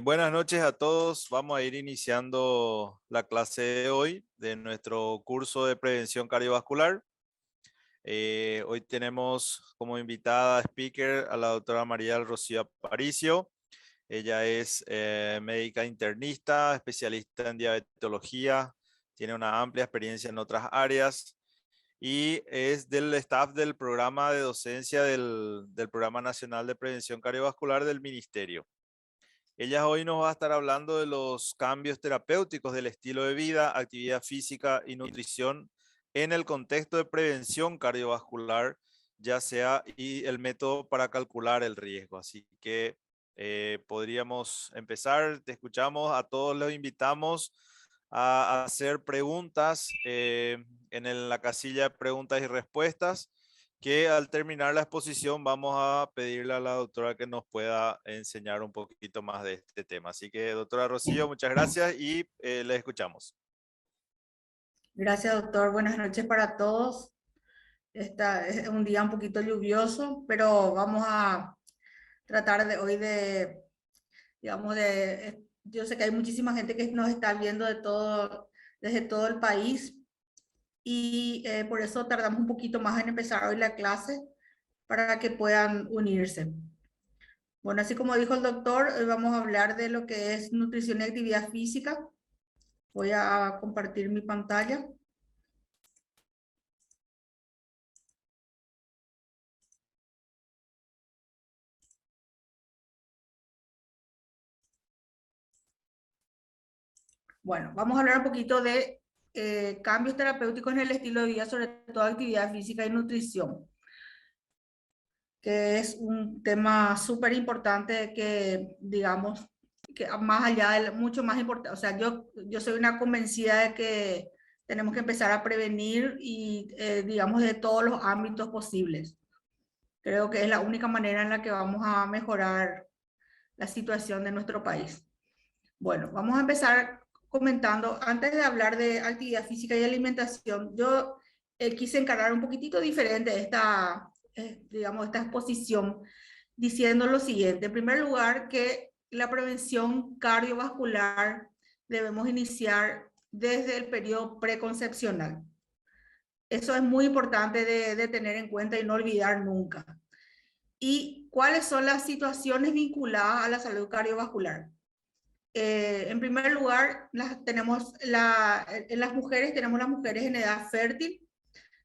Buenas noches a todos. Vamos a ir iniciando la clase de hoy de nuestro curso de prevención cardiovascular. Hoy tenemos como invitada speaker a la doctora María del Rocío Aparicio. Ella es médica internista, especialista en diabetología, tiene una amplia experiencia en otras áreas y es del staff del programa de docencia del Programa Nacional de Prevención Cardiovascular del Ministerio. Ella hoy nos va a estar hablando de los cambios terapéuticos del estilo de vida, actividad física y nutrición en el contexto de prevención cardiovascular, ya sea y el método para calcular el riesgo. Así que podríamos empezar. Te escuchamos. A todos los invitamos a hacer preguntas en la casilla de preguntas y respuestas, que al terminar la exposición vamos a pedirle a la doctora que nos pueda enseñar un poquito más de este tema. Así que, doctora Rocío, muchas gracias y le escuchamos. Gracias, doctor. Buenas noches para todos. Esta es un día un poquito lluvioso, pero vamos a tratar de hoy yo sé que hay muchísima gente que nos está viendo desde todo el país y por eso tardamos un poquito más en empezar hoy la clase para que puedan unirse. Bueno, así como dijo el doctor, hoy vamos a hablar de lo que es nutrición y actividad física. Voy a compartir mi pantalla. Bueno, vamos a hablar un poquito de cambios terapéuticos en el estilo de vida, sobre todo actividad física y nutrición, que es un tema súper importante que, digamos, que más allá de mucho más importante, o sea, yo soy una convencida de que tenemos que empezar a prevenir y, digamos, de todos los ámbitos posibles. Creo que es la única manera en la que vamos a mejorar la situación de nuestro país. Bueno, vamos a empezar comentando, antes de hablar de actividad física y alimentación, yo quise encarar un poquitito diferente digamos, esta exposición, diciendo lo siguiente. En primer lugar, que la prevención cardiovascular debemos iniciar desde el periodo preconcepcional. Eso es muy importante de tener en cuenta y no olvidar nunca. ¿Y cuáles son las situaciones vinculadas a la salud cardiovascular? En primer lugar, en las mujeres tenemos las mujeres en edad fértil,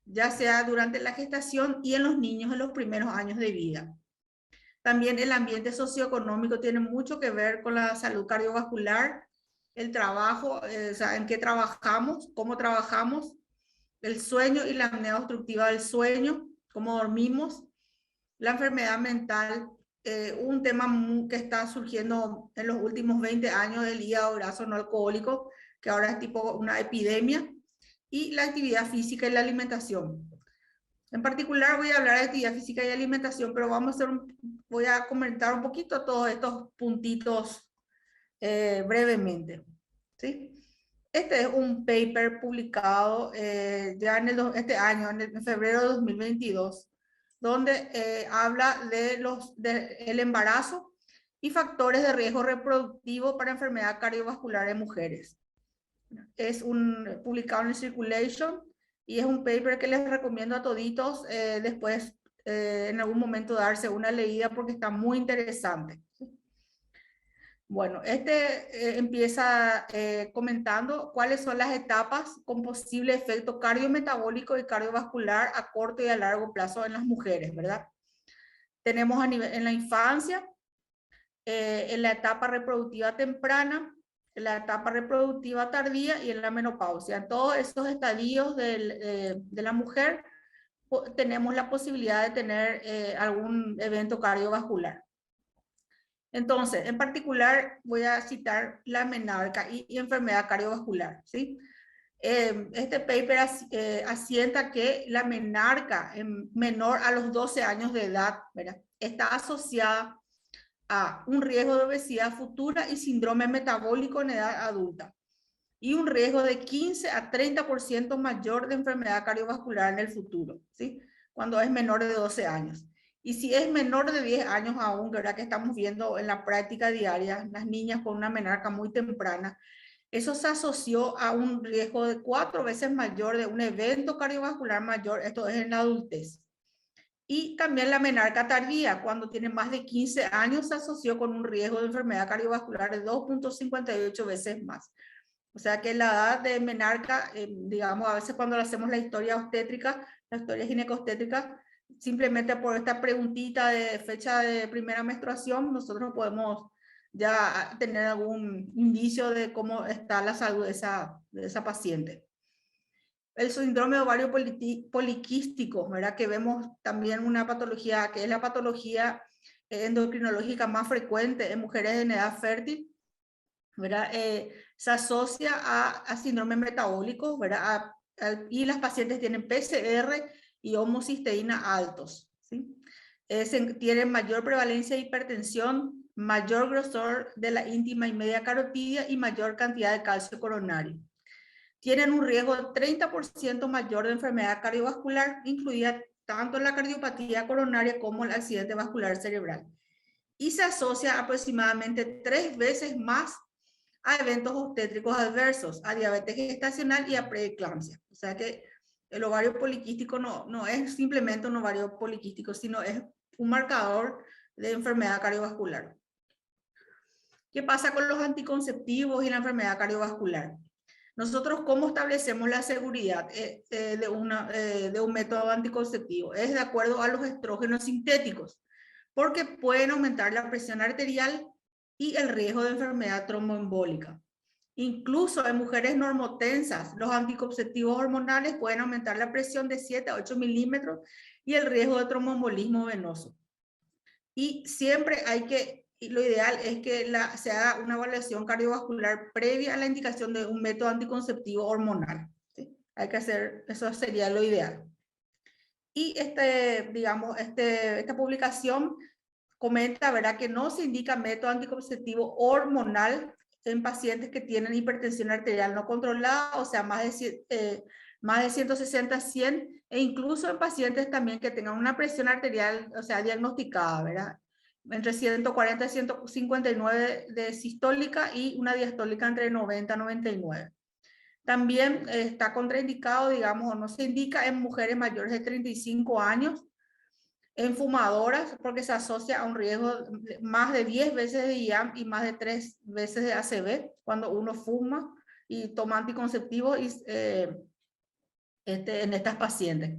ya sea durante la gestación y en los niños en los primeros años de vida. También el ambiente socioeconómico tiene mucho que ver con la salud cardiovascular, el trabajo, o sea, en qué trabajamos, cómo trabajamos, el sueño y la apnea obstructiva del sueño, cómo dormimos, la enfermedad mental, un tema que está surgiendo en los últimos 20 años, del hígado graso no alcohólico, que ahora es tipo una epidemia, y la actividad física y la alimentación. En particular voy a hablar de actividad física y alimentación, pero voy a comentar un poquito todos estos puntitos brevemente, ¿sí? Este es un paper publicado ya este año, en febrero de 2022, donde habla del embarazo y factores de riesgo reproductivo para enfermedad cardiovascular en mujeres. Es publicado en Circulation y es un paper que les recomiendo a toditos después en algún momento darse una leída porque está muy interesante. Bueno, empieza comentando cuáles son las etapas con posible efecto cardiometabólico y cardiovascular a corto y a largo plazo en las mujeres, ¿verdad? Tenemos en la infancia, en la etapa reproductiva temprana, en la etapa reproductiva tardía y en la menopausia. En todos esos estadios de la mujer tenemos la posibilidad de tener algún evento cardiovascular. Entonces, en particular, voy a citar la menarca y enfermedad cardiovascular, ¿sí? Este paper asienta que la menarca menor a los 12 años de edad, ¿verdad?, está asociada a un riesgo de obesidad futura y síndrome metabólico en edad adulta, y un riesgo de 15 a 30% mayor de enfermedad cardiovascular en el futuro, ¿sí?, cuando es menor de 12 años. Y si es menor de 10 años aún, ¿verdad? Que estamos viendo en la práctica diaria, las niñas con una menarca muy temprana, eso se asoció a un riesgo de 4 veces mayor de un evento cardiovascular mayor, esto es en la adultez. Y también la menarca tardía, cuando tiene más de 15 años, se asoció con un riesgo de enfermedad cardiovascular de 2,58 veces más. O sea que la edad de menarca, digamos, a veces cuando hacemos la historia obstétrica, la historia ginecostétrica, simplemente por esta preguntita de fecha de primera menstruación, nosotros podemos ya tener algún indicio de cómo está la salud de esa paciente. El síndrome de ovario poliquístico, ¿verdad? Que vemos también una patología que es la patología endocrinológica más frecuente en mujeres en edad fértil, ¿verdad? Se asocia a síndromes metabólicos, ¿verdad? Y las pacientes tienen PCR y homocisteína altos, ¿sí? Tienen mayor prevalencia de hipertensión, mayor grosor de la íntima y media carotidia y mayor cantidad de calcio coronario. Tienen un riesgo de 30% mayor de enfermedad cardiovascular, incluida tanto la cardiopatía coronaria como el accidente vascular cerebral. Y se asocia aproximadamente 3 veces más a eventos obstétricos adversos, a diabetes gestacional y a preeclampsia. O sea que el ovario poliquístico no es simplemente un ovario poliquístico, sino es un marcador de enfermedad cardiovascular. ¿Qué pasa con los anticonceptivos y la enfermedad cardiovascular? Nosotros, ¿cómo establecemos la seguridad de un método anticonceptivo? Es de acuerdo a los estrógenos sintéticos, porque pueden aumentar la presión arterial y el riesgo de enfermedad tromboembólica. Incluso en mujeres normotensas, los anticonceptivos hormonales pueden aumentar la presión de 7 a 8 milímetros y el riesgo de tromboembolismo venoso. Y siempre lo ideal es que se haga una evaluación cardiovascular previa a la indicación de un método anticonceptivo hormonal, ¿sí? Hay que hacer, eso sería lo ideal. Y esta publicación comenta, ¿verdad?, que no se indica método anticonceptivo hormonal en pacientes que tienen hipertensión arterial no controlada, o sea, más de 160-100, e incluso en pacientes también que tengan una presión arterial, o sea, diagnosticada, ¿verdad?, entre 140 y 159 de sistólica y una diastólica entre 90 y 99. También está contraindicado, digamos, o no se indica en mujeres mayores de 35 años, en fumadoras, porque se asocia a un riesgo más de 10 veces de IAM y más de 3 veces de ACV cuando uno fuma y toma anticonceptivos en estas pacientes.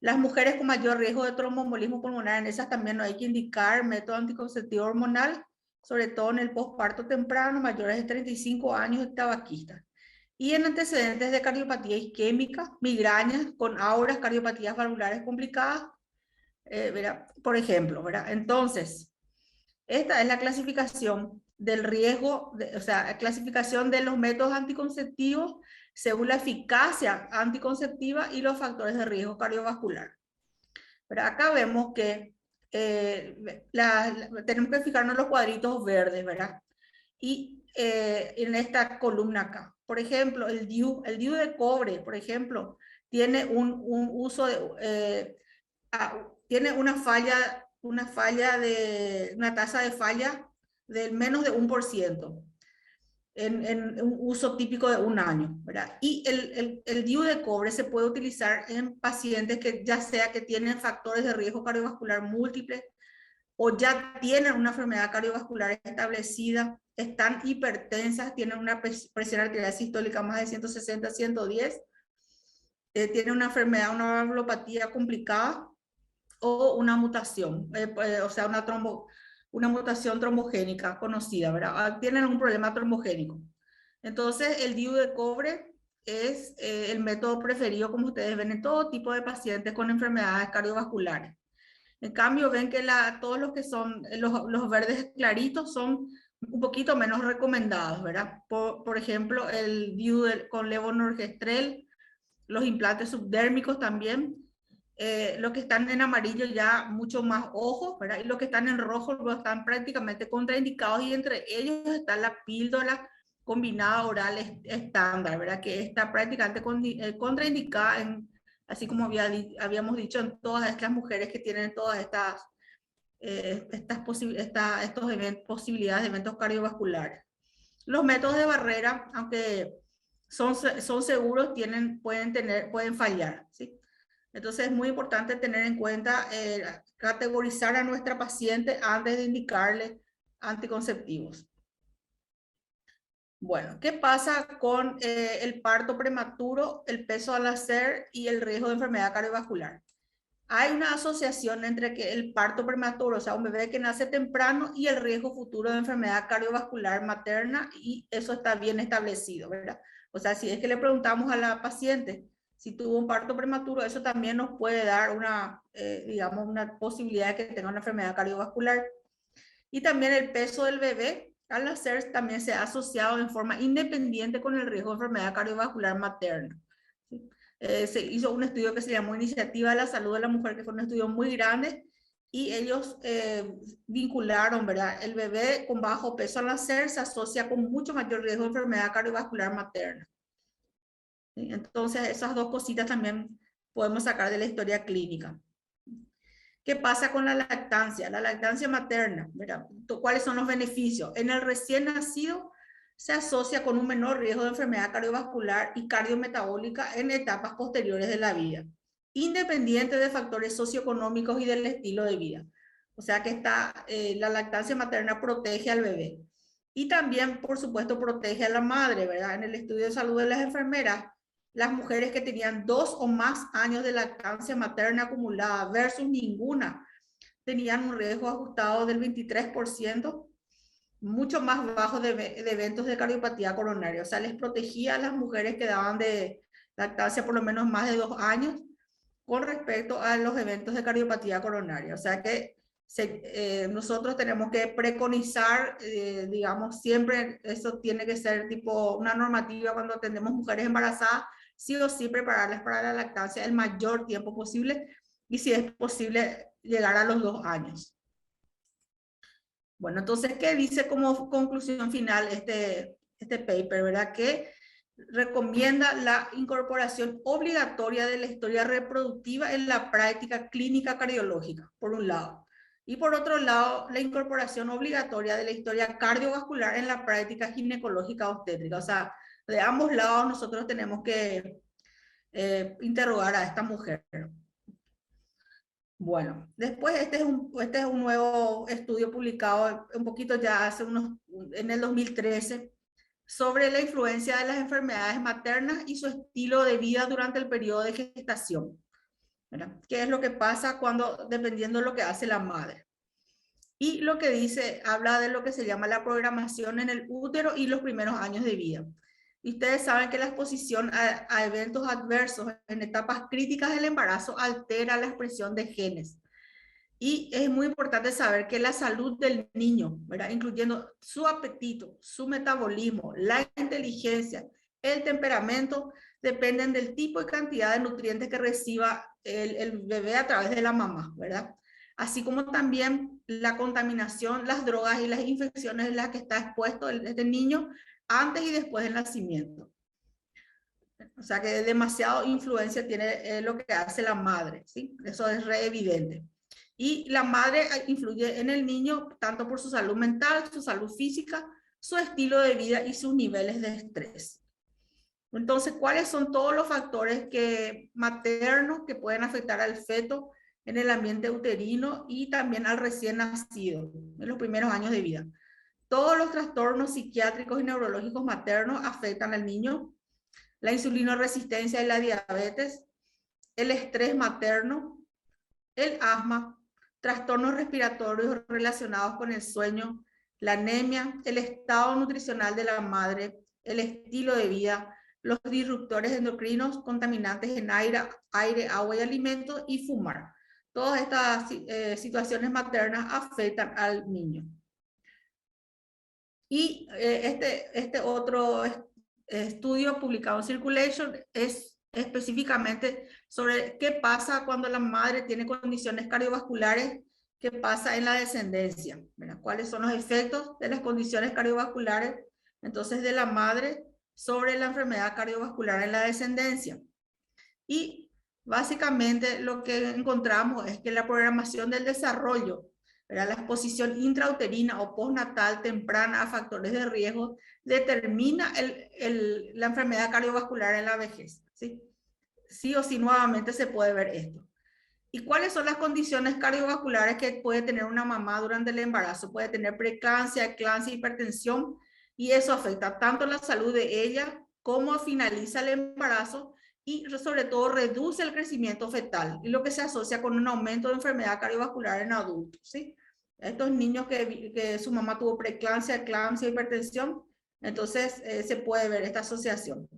Las mujeres con mayor riesgo de tromboembolismo pulmonar, en esas también no hay que indicar método anticonceptivo hormonal, sobre todo en el posparto temprano, mayores de 35 años y tabaquistas. Y en antecedentes de cardiopatía isquémica, migrañas con auras, cardiopatías valvulares complicadas, por ejemplo, ¿verdad? Entonces, esta es la clasificación del riesgo, o sea, clasificación de los métodos anticonceptivos según la eficacia anticonceptiva y los factores de riesgo cardiovascular. Pero acá vemos que tenemos que fijarnos en los cuadritos verdes, ¿verdad? Y en esta columna acá, por ejemplo, el DIU de cobre, por ejemplo, tiene un uso de... tiene una tasa de falla del menos de 1% en un uso típico de un año, ¿verdad? Y el DIU de cobre se puede utilizar en pacientes que ya sea que tienen factores de riesgo cardiovascular múltiples o ya tienen una enfermedad cardiovascular establecida, están hipertensas, tienen una presión arterial sistólica más de 160-110, tienen una enfermedad, una valvulopatía complicada, o una mutación, o sea, una mutación trombogénica conocida, ¿verdad? Tienen un problema trombogénico. Entonces, el DIU de cobre es el método preferido, como ustedes ven, en todo tipo de pacientes con enfermedades cardiovasculares. En cambio, ven que todos los que son los verdes claritos son un poquito menos recomendados, ¿verdad? Por ejemplo, el DIU con levonorgestrel, los implantes subdérmicos también. Los que están en amarillo ya mucho más ojos, ¿verdad? Y los que están en rojo están prácticamente contraindicados, y entre ellos está la píldora combinada oral estándar, ¿verdad? Que está prácticamente contraindicada en así como habíamos dicho en todas estas mujeres que tienen todas estas, posibilidades de eventos cardiovasculares. Los métodos de barrera, aunque son seguros, pueden fallar, ¿sí? Entonces es muy importante tener en cuenta, categorizar a nuestra paciente antes de indicarle anticonceptivos. Bueno, ¿qué pasa con el parto prematuro, el peso al nacer y el riesgo de enfermedad cardiovascular? Hay una asociación entre que el parto prematuro, o sea, un bebé que nace temprano, y el riesgo futuro de enfermedad cardiovascular materna, y eso está bien establecido, ¿verdad? O sea, si es que le preguntamos a la paciente si tuvo un parto prematuro, eso también nos puede dar digamos, una posibilidad de que tenga una enfermedad cardiovascular. Y también el peso del bebé al nacer también se ha asociado en forma independiente con el riesgo de enfermedad cardiovascular materna. ¿Sí? Se hizo un estudio que se llamó Iniciativa de la Salud de la Mujer, que fue un estudio muy grande, y ellos vincularon, ¿verdad? El bebé con bajo peso al nacer se asocia con mucho mayor riesgo de enfermedad cardiovascular materna. ¿Sí? Entonces, esas dos cositas también podemos sacar de la historia clínica. ¿Qué pasa con la lactancia? La lactancia materna, ¿verdad? ¿Cuáles son los beneficios? En el recién nacido se asocia con un menor riesgo de enfermedad cardiovascular y cardiometabólica en etapas posteriores de la vida, independiente de factores socioeconómicos y del estilo de vida. O sea que la lactancia materna protege al bebé. Y también, por supuesto, protege a la madre, ¿verdad? En el estudio de salud de las enfermeras, las mujeres que tenían 2 o más años de lactancia materna acumulada versus ninguna, tenían un riesgo ajustado del 23%, mucho más bajo de eventos de cardiopatía coronaria. O sea, les protegía a las mujeres que daban de lactancia por lo menos más de 2 años con respecto a los eventos de cardiopatía coronaria. O sea que nosotros tenemos que preconizar, digamos, siempre eso tiene que ser tipo una normativa cuando tenemos mujeres embarazadas, sí o sí prepararlas para la lactancia el mayor tiempo posible, y si es posible llegar a los 2 años. Bueno, entonces, ¿qué dice como conclusión final este paper, verdad? Que recomienda la incorporación obligatoria de la historia reproductiva en la práctica clínica cardiológica, por un lado. Y por otro lado, la incorporación obligatoria de la historia cardiovascular en la práctica ginecológica obstétrica. O sea, de ambos lados nosotros tenemos que interrogar a esta mujer. Bueno, después este es un nuevo estudio publicado un poquito ya en el 2013, sobre la influencia de las enfermedades maternas y su estilo de vida durante el periodo de gestación, ¿verdad? ¿Qué es lo que pasa dependiendo de lo que hace la madre? Y lo que dice, habla de lo que se llama la programación en el útero y los primeros años de vida. Y ustedes saben que la exposición a eventos adversos en etapas críticas del embarazo altera la expresión de genes. Y es muy importante saber que la salud del niño, ¿verdad? Incluyendo su apetito, su metabolismo, la inteligencia, el temperamento, dependen del tipo y cantidad de nutrientes que reciba el bebé a través de la mamá, ¿verdad? Así como también la contaminación, las drogas y las infecciones en las que está expuesto este niño antes y después del nacimiento. O sea que demasiada influencia tiene lo que hace la madre, ¿sí? Eso es re evidente. Y la madre influye en el niño tanto por su salud mental, su salud física, su estilo de vida y sus niveles de estrés. Entonces, ¿cuáles son todos los factores maternos que pueden afectar al feto en el ambiente uterino y también al recién nacido en los primeros años de vida? Todos los trastornos psiquiátricos y neurológicos maternos afectan al niño. La insulinoresistencia y la diabetes, el estrés materno, el asma, trastornos respiratorios relacionados con el sueño, la anemia, el estado nutricional de la madre, el estilo de vida, los disruptores endocrinos, contaminantes en aire, agua y alimentos, y fumar. Todas estas situaciones maternas afectan al niño. Y este otro estudio publicado en Circulation es específicamente sobre qué pasa cuando la madre tiene condiciones cardiovasculares, qué pasa en la descendencia, ¿verdad? ¿Cuáles son los efectos de las condiciones cardiovasculares entonces de la madre sobre la enfermedad cardiovascular en la descendencia? Y básicamente lo que encontramos es que la programación del desarrollo, ¿verdad? La exposición intrauterina o postnatal temprana a factores de riesgo determina la enfermedad cardiovascular en la vejez, ¿sí? Sí o sí, nuevamente se puede ver esto. ¿Y cuáles son las condiciones cardiovasculares que puede tener una mamá durante el embarazo? Puede tener preeclampsia, eclampsia, hipertensión, y eso afecta tanto la salud de ella como finaliza el embarazo y sobre todo reduce el crecimiento fetal, y lo que se asocia con un aumento de enfermedad cardiovascular en adultos, ¿sí? Estos niños que su mamá tuvo preeclampsia, eclampsia, hipertensión, entonces se puede ver esta asociación.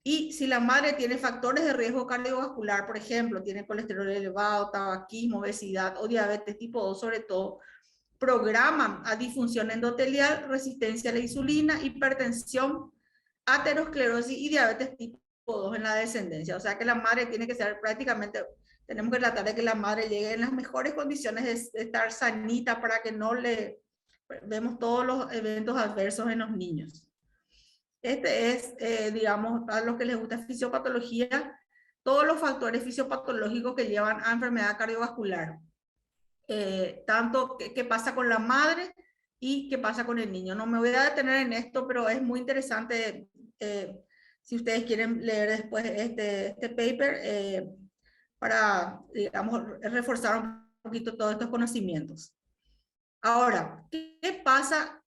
Y si la madre tiene factores de riesgo cardiovascular, por ejemplo, tiene colesterol elevado, tabaquismo, obesidad o diabetes tipo 2 sobre todo, programan a disfunción endotelial, resistencia a la insulina, hipertensión, aterosclerosis y diabetes tipo 2 en la descendencia. O sea que la madre tiene que ser prácticamente, tenemos que tratar de que la madre llegue en las mejores condiciones de estar sanita para que no le vemos todos los eventos adversos en los niños. Este es, digamos, a los que les gusta fisiopatología, todos los factores fisiopatológicos que llevan a enfermedad cardiovascular. Tanto qué pasa con la madre y qué pasa con el niño. No me voy a detener en esto, pero es muy interesante si ustedes quieren leer después este paper para, digamos, reforzar un poquito todos estos conocimientos. Ahora, ¿qué pasa?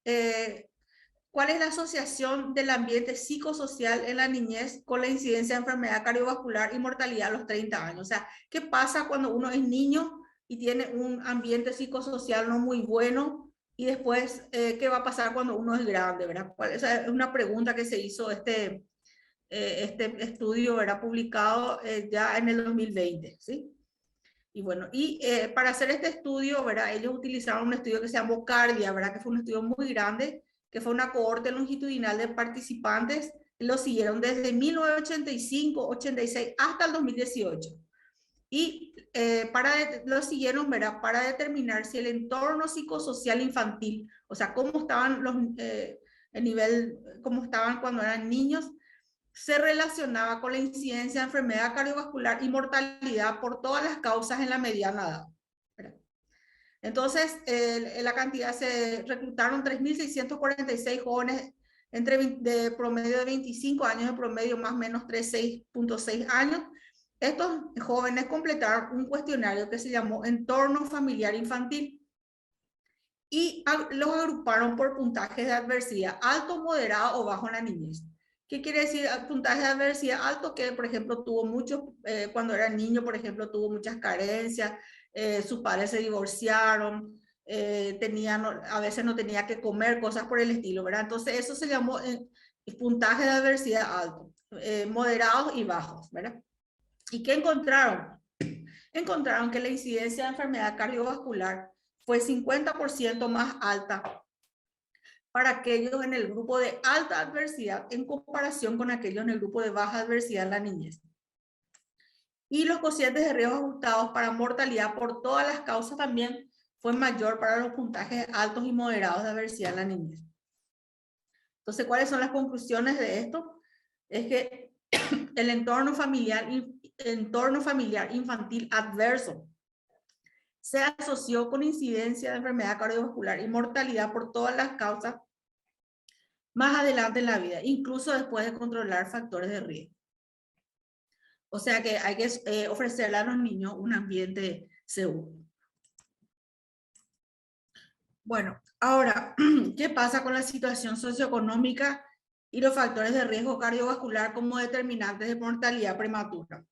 ¿Cuál es la asociación del ambiente psicosocial en la niñez con la incidencia de enfermedad cardiovascular y mortalidad a los 30 años? O sea, ¿qué pasa cuando uno es niño y tiene un ambiente psicosocial no muy bueno? Y después, ¿qué va a pasar cuando uno es grande? ¿Verdad? Esa es una pregunta que se hizo este estudio, ¿verdad? Publicado ya en el 2020, ¿sí? Y bueno, para hacer este estudio, ¿verdad? Ellos utilizaron un estudio que se llamó Cardia, ¿verdad? Que fue un estudio muy grande, que fue una cohorte longitudinal de participantes, lo siguieron desde 1985, 86 hasta el 2018. Y lo siguieron, ¿verdad? Para determinar si el entorno psicosocial infantil, o sea, cómo estaban el nivel, cómo estaban cuando eran niños, se relacionaba con la incidencia de enfermedad cardiovascular y mortalidad por todas las causas en la mediana edad. Entonces, la cantidad se reclutaron 3.646 jóvenes de promedio de 25 años, de promedio más o menos 36.6 años. Estos jóvenes completaron un cuestionario que se llamó Entorno Familiar Infantil y los agruparon por puntajes de adversidad, alto, moderado o bajo en la niñez. ¿Qué quiere decir puntaje de adversidad alto? Que, por ejemplo, tuvo muchos, cuando era niño, por ejemplo, tuvo muchas carencias, sus padres se divorciaron, a veces no tenía que comer, cosas por el estilo, ¿verdad? Entonces, eso se llamó puntaje de adversidad alto, moderados y bajos, ¿verdad? ¿Y qué encontraron? Encontraron que la incidencia de enfermedad cardiovascular fue 50% más alta para aquellos en el grupo de alta adversidad en comparación con aquellos en el grupo de baja adversidad en la niñez. Y los cocientes de riesgo ajustados para mortalidad por todas las causas también fue mayor para los puntajes altos y moderados de adversidad en la niñez. Entonces, ¿cuáles son las conclusiones de esto? Es que el entorno familiar infantil adverso se asoció con incidencia de enfermedad cardiovascular y mortalidad por todas las causas más adelante en la vida, incluso después de controlar factores de riesgo. O sea que hay que ofrecerle a los niños un ambiente seguro. Bueno, ahora, ¿qué pasa con la situación socioeconómica y los factores de riesgo cardiovascular como determinantes de mortalidad prematura?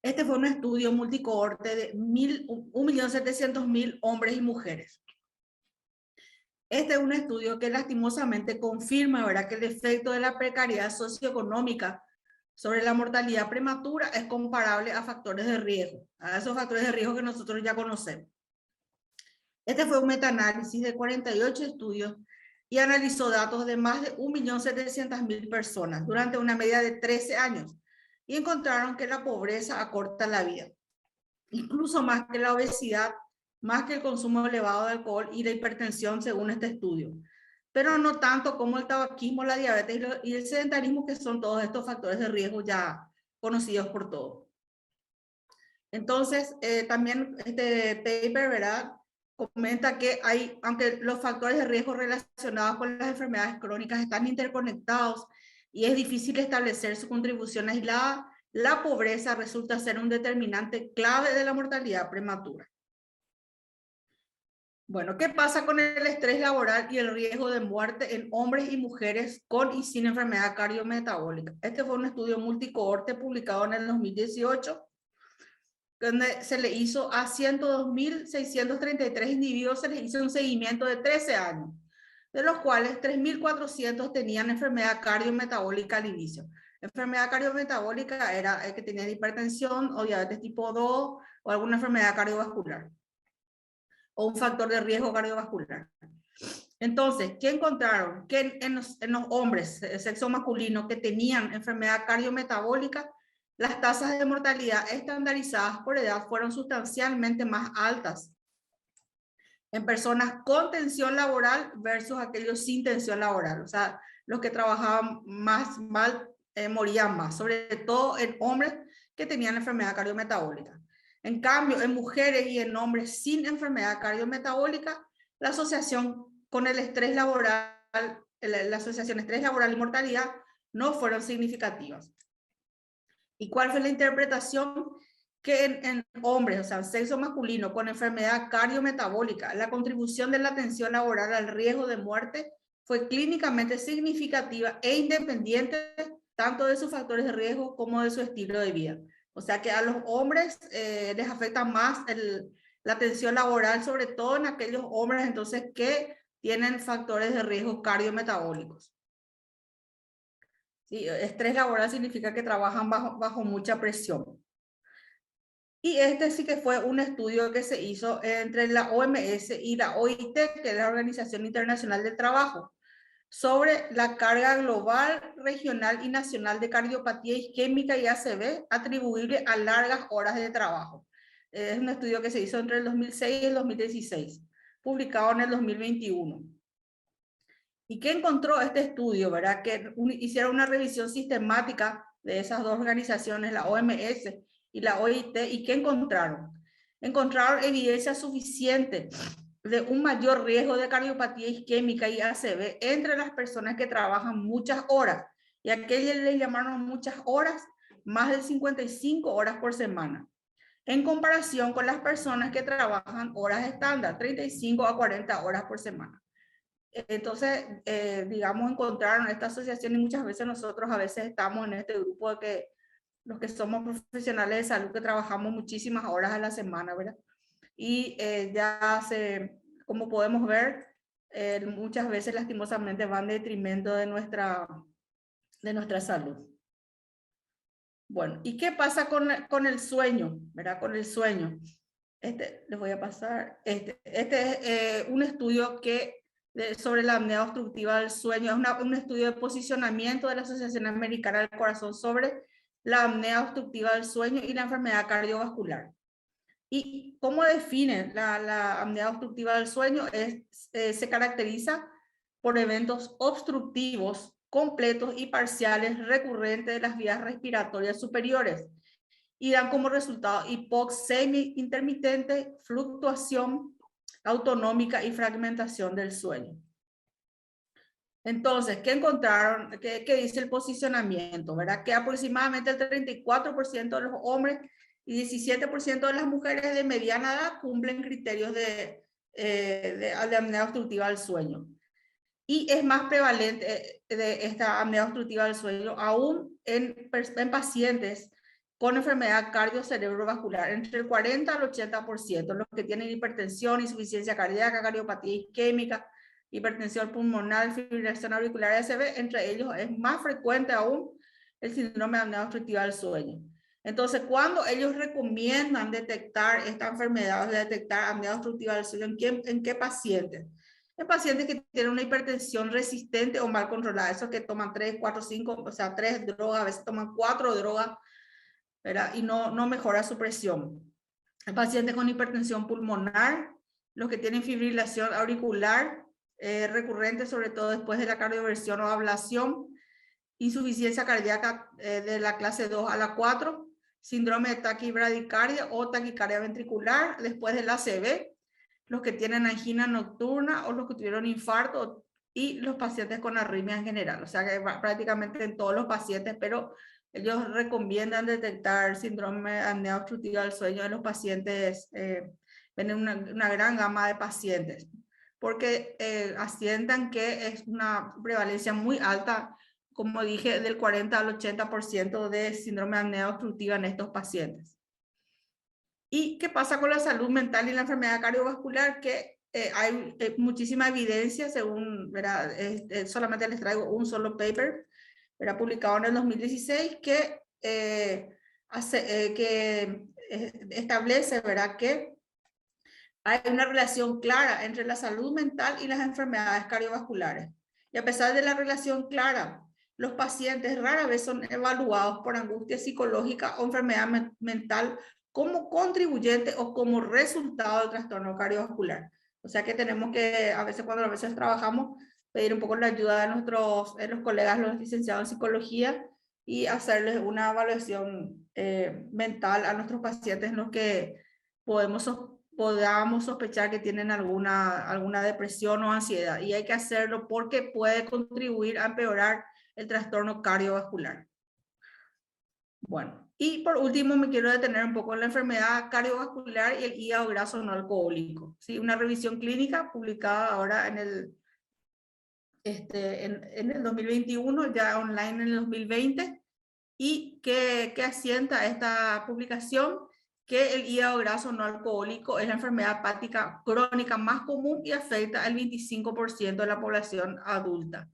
Este fue un estudio multicohorte de 1.700.000 hombres y mujeres. Este es un estudio que lastimosamente confirma, ¿verdad?, que el efecto de la precariedad socioeconómica sobre la mortalidad prematura es comparable a factores de riesgo, a esos factores de riesgo que nosotros ya conocemos. Este fue un metaanálisis de 48 estudios y analizó datos de más de 1.700.000 personas durante una media de 13 años y encontraron que la pobreza acorta la vida, incluso más que la obesidad, más que el consumo elevado de alcohol y la hipertensión, según este estudio, pero no tanto como el tabaquismo, la diabetes y el sedentarismo, que son todos estos factores de riesgo ya conocidos por todos. Entonces, también este paper, ¿verdad?, comenta que aunque los factores de riesgo relacionados con las enfermedades crónicas están interconectados y es difícil establecer su contribución aislada, la pobreza resulta ser un determinante clave de la mortalidad prematura. Bueno, ¿qué pasa con el estrés laboral y el riesgo de muerte en hombres y mujeres con y sin enfermedad cardiometabólica? Este fue un estudio multicohorte publicado en el 2018, donde se le hizo a 102.633 individuos, se les hizo un seguimiento de 13 años, de los cuales 3.400 tenían enfermedad cardiometabólica al inicio. Enfermedad cardiometabólica era el que tenía hipertensión o diabetes tipo 2 o alguna enfermedad cardiovascular o un factor de riesgo cardiovascular. Entonces, ¿qué encontraron? Que en los hombres, el sexo masculino, que tenían enfermedad cardiometabólica, las tasas de mortalidad estandarizadas por edad fueron sustancialmente más altas en personas con tensión laboral versus aquellos sin tensión laboral. O sea, los que trabajaban más mal morían más, sobre todo en hombres que tenían enfermedad cardiometabólica. En cambio, en mujeres y en hombres sin enfermedad cardiometabólica, la asociación con el estrés laboral, la asociación estrés laboral y mortalidad no fueron significativas. ¿Y cuál fue la interpretación? Que en hombres, o sea, sexo masculino con enfermedad cardiometabólica, la contribución de la atención laboral al riesgo de muerte fue clínicamente significativa e independiente tanto de sus factores de riesgo como de su estilo de vida. O sea que a los hombres les afecta más la atención laboral, sobre todo en aquellos hombres entonces que tienen factores de riesgo cardiometabólicos. Sí, estrés laboral significa que trabajan bajo mucha presión. Y este sí que fue un estudio que se hizo entre la OMS y la OIT, que es la Organización Internacional del Trabajo, sobre la carga global, regional y nacional de cardiopatía isquémica y ACV atribuible a largas horas de trabajo. Es un estudio que se hizo entre el 2006 y el 2016, publicado en el 2021. ¿Y qué encontró este estudio? ¿Verdad? Que hicieron una revisión sistemática de esas dos organizaciones, la OMS y la OIT, ¿y qué encontraron? Encontraron evidencia suficiente de un mayor riesgo de cardiopatía isquémica y ACV entre las personas que trabajan muchas horas, y a aquellos les llamaron muchas horas, más de 55 horas por semana, en comparación con las personas que trabajan horas estándar, 35 a 40 horas por semana. Entonces, digamos, encontraron esta asociación y muchas veces nosotros a veces estamos en este grupo de que los que somos profesionales de salud que trabajamos muchísimas horas a la semana, ¿verdad? Y como podemos ver, muchas veces lastimosamente van en detrimento de nuestra salud. Bueno, ¿y qué pasa con el sueño? ¿Verdad? Con el sueño. Les voy a pasar. Este es un estudio sobre la apnea obstructiva del sueño. Es un estudio de posicionamiento de la Asociación Americana del Corazón sobre la apnea obstructiva del sueño y la enfermedad cardiovascular. ¿Y cómo definen la apnea obstructiva del sueño? Se caracteriza por eventos obstructivos completos y parciales recurrentes de las vías respiratorias superiores y dan como resultado hipoxia semi-intermitente, fluctuación autonómica y fragmentación del sueño. Entonces, ¿qué encontraron? ¿Qué dice el posicionamiento? ¿Verdad? Que aproximadamente el 34% de los hombres y 17% de las mujeres de mediana edad cumplen criterios de apnea obstructiva del sueño. Y es más prevalente de esta apnea obstructiva del sueño aún en pacientes con enfermedad cardiocerebrovascular, entre el 40 al 80%, los que tienen hipertensión, insuficiencia cardíaca, cardiopatía isquémica, hipertensión pulmonar, fibrilación auricular ACV, entre ellos es más frecuente aún el síndrome de apnea obstructiva del sueño. Entonces, cuando ellos recomiendan detectar esta enfermedad, detectar apnea obstructiva del sueño, ¿en qué pacientes? En pacientes que tienen una hipertensión resistente o mal controlada, esos que toman 3, 4, 5, o sea, 3 drogas, a veces toman 4 drogas, ¿verdad? Y no mejora su presión. En pacientes con hipertensión pulmonar, los que tienen fibrilación auricular recurrente, sobre todo después de la cardioversión o ablación, insuficiencia cardíaca de la clase 2 a la 4, síndrome de taquibradicardia o taquicardia ventricular después del ACV, los que tienen angina nocturna o los que tuvieron infarto y los pacientes con arritmia en general. O sea que prácticamente en todos los pacientes, pero ellos recomiendan detectar síndrome de apnea obstructiva del sueño en los pacientes, en una gran gama de pacientes, porque asientan que es una prevalencia muy alta, como dije, del 40 al 80% de síndrome de apnea obstructiva en estos pacientes. ¿Y qué pasa con la salud mental y la enfermedad cardiovascular? Que hay muchísima evidencia, según, ¿verdad? Solamente les traigo un solo paper, ¿verdad? Publicado en el 2016, que, establece, ¿verdad?, que hay una relación clara entre la salud mental y las enfermedades cardiovasculares. Y a pesar de la relación clara, los pacientes rara vez son evaluados por angustia psicológica o enfermedad mental como contribuyente o como resultado del trastorno cardiovascular. O sea que tenemos que, a veces cuando trabajamos, pedir un poco la ayuda de nuestros los colegas, los licenciados en psicología, y hacerles una evaluación mental a nuestros pacientes en los que podamos sospechar que tienen alguna depresión o ansiedad. Y hay que hacerlo porque puede contribuir a empeorar el trastorno cardiovascular. Bueno, y por último me quiero detener un poco en la enfermedad cardiovascular y el hígado graso no alcohólico. ¿Sí? Una revisión clínica publicada ahora en el 2021, ya online en el 2020, y que asienta esta publicación que el hígado graso no alcohólico es la enfermedad hepática crónica más común y afecta al 25% de la población adulta.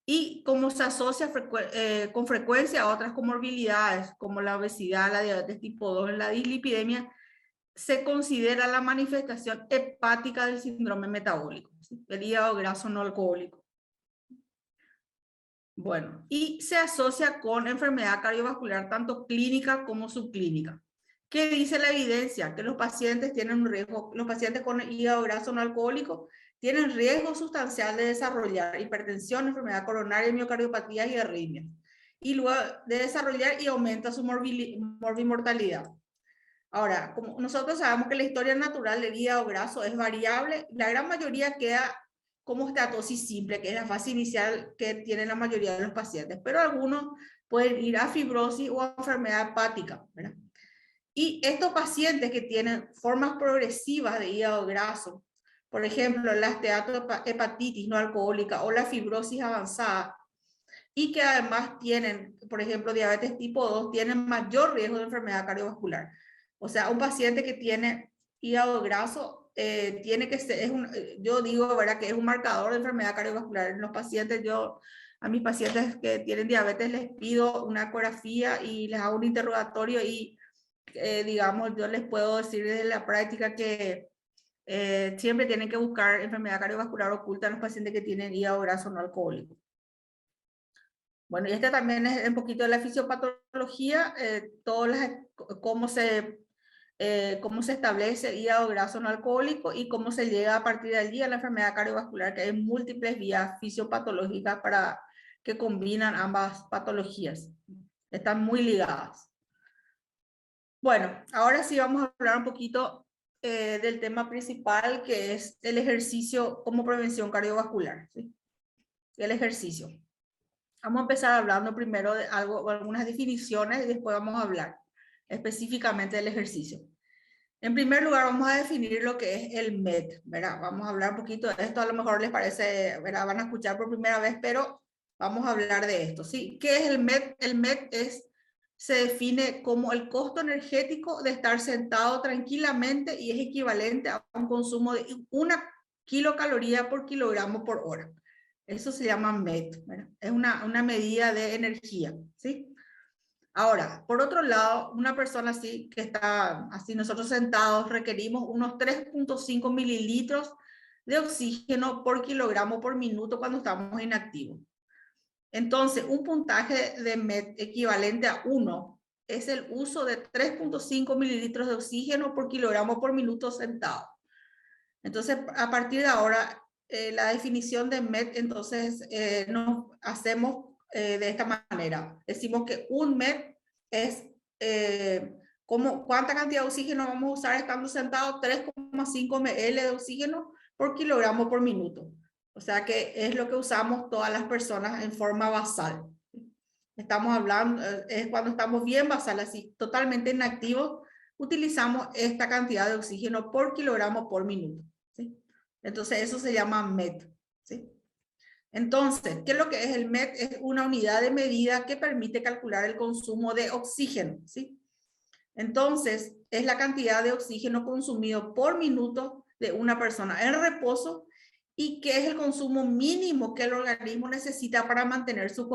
Y como se asocia con frecuencia a otras comorbilidades como la obesidad, la diabetes tipo 2, la dislipidemia, se considera la manifestación hepática del síndrome metabólico, ¿sí? El hígado graso no alcohólico. Bueno, y se asocia con enfermedad cardiovascular tanto clínica como subclínica. ¿Qué dice la evidencia? Que los pacientes tienen un riesgo, los pacientes con hígado graso no alcohólico tienen riesgo sustancial de desarrollar hipertensión, enfermedad coronaria, miocardiopatía y arritmias. Y luego de desarrollar y aumenta su morbimortalidad. Ahora, como nosotros sabemos que la historia natural del hígado graso es variable, la gran mayoría queda como esteatosis simple, que es la fase inicial que tienen la mayoría de los pacientes, pero algunos pueden ir a fibrosis o a enfermedad hepática, ¿verdad? Y estos pacientes que tienen formas progresivas de hígado graso, por ejemplo, la esteatohepatitis no alcohólica o la fibrosis avanzada, y que además tienen, por ejemplo, diabetes tipo 2, tienen mayor riesgo de enfermedad cardiovascular. O sea, un paciente que tiene hígado graso tiene que ser, yo digo, ¿verdad?, que es un marcador de enfermedad cardiovascular. En los pacientes, a mis pacientes que tienen diabetes les pido una ecografía y les hago un interrogatorio y, digamos, yo les puedo decir desde la práctica que siempre tienen que buscar enfermedad cardiovascular oculta en los pacientes que tienen hígado graso no alcohólico. Bueno, y este también es un poquito de la fisiopatología, cómo se establece el hígado graso no alcohólico y cómo se llega a partir de allí a la enfermedad cardiovascular, que hay múltiples vías fisiopatológicas para que combinan ambas patologías. Están muy ligadas. Bueno, ahora sí vamos a hablar un poquito del tema principal, que es el ejercicio como prevención cardiovascular, ¿sí? El ejercicio. Vamos a empezar hablando primero de algunas definiciones y después vamos a hablar específicamente del ejercicio. En primer lugar, vamos a definir lo que es el MET, ¿verdad? Vamos a hablar un poquito de esto, a lo mejor les parece, ¿verdad?, van a escuchar por primera vez, pero vamos a hablar de esto, ¿sí? ¿Qué es el MET? El MET se define como el costo energético de estar sentado tranquilamente y es equivalente a un consumo de 1 kilocaloría por kilogramo por hora. Eso se llama MET, ¿verdad? Es una medida de energía, ¿sí? Ahora, por otro lado, una persona así que está así, nosotros sentados requerimos unos 3.5 mililitros de oxígeno por kilogramo por minuto cuando estamos inactivos. Entonces, un puntaje de MET equivalente a 1 es el uso de 3.5 mililitros de oxígeno por kilogramo por minuto sentado. Entonces, a partir de ahora, la definición de MET, entonces, nos hacemos de esta manera. Decimos que un MET es ¿cuánta cantidad de oxígeno vamos a usar estando sentados? 3,5 ml de oxígeno por kilogramo por minuto. O sea que es lo que usamos todas las personas en forma basal. Estamos hablando, es cuando estamos bien basal, así totalmente inactivos, utilizamos esta cantidad de oxígeno por kilogramo por minuto, ¿sí? Entonces eso se llama MET, ¿sí? Entonces, ¿qué es lo que es el MET? Es una unidad de medida que permite calcular el consumo de oxígeno, ¿sí? Entonces, es la cantidad de oxígeno consumido por minuto de una persona en reposo y que es el consumo mínimo que el organismo necesita para mantener su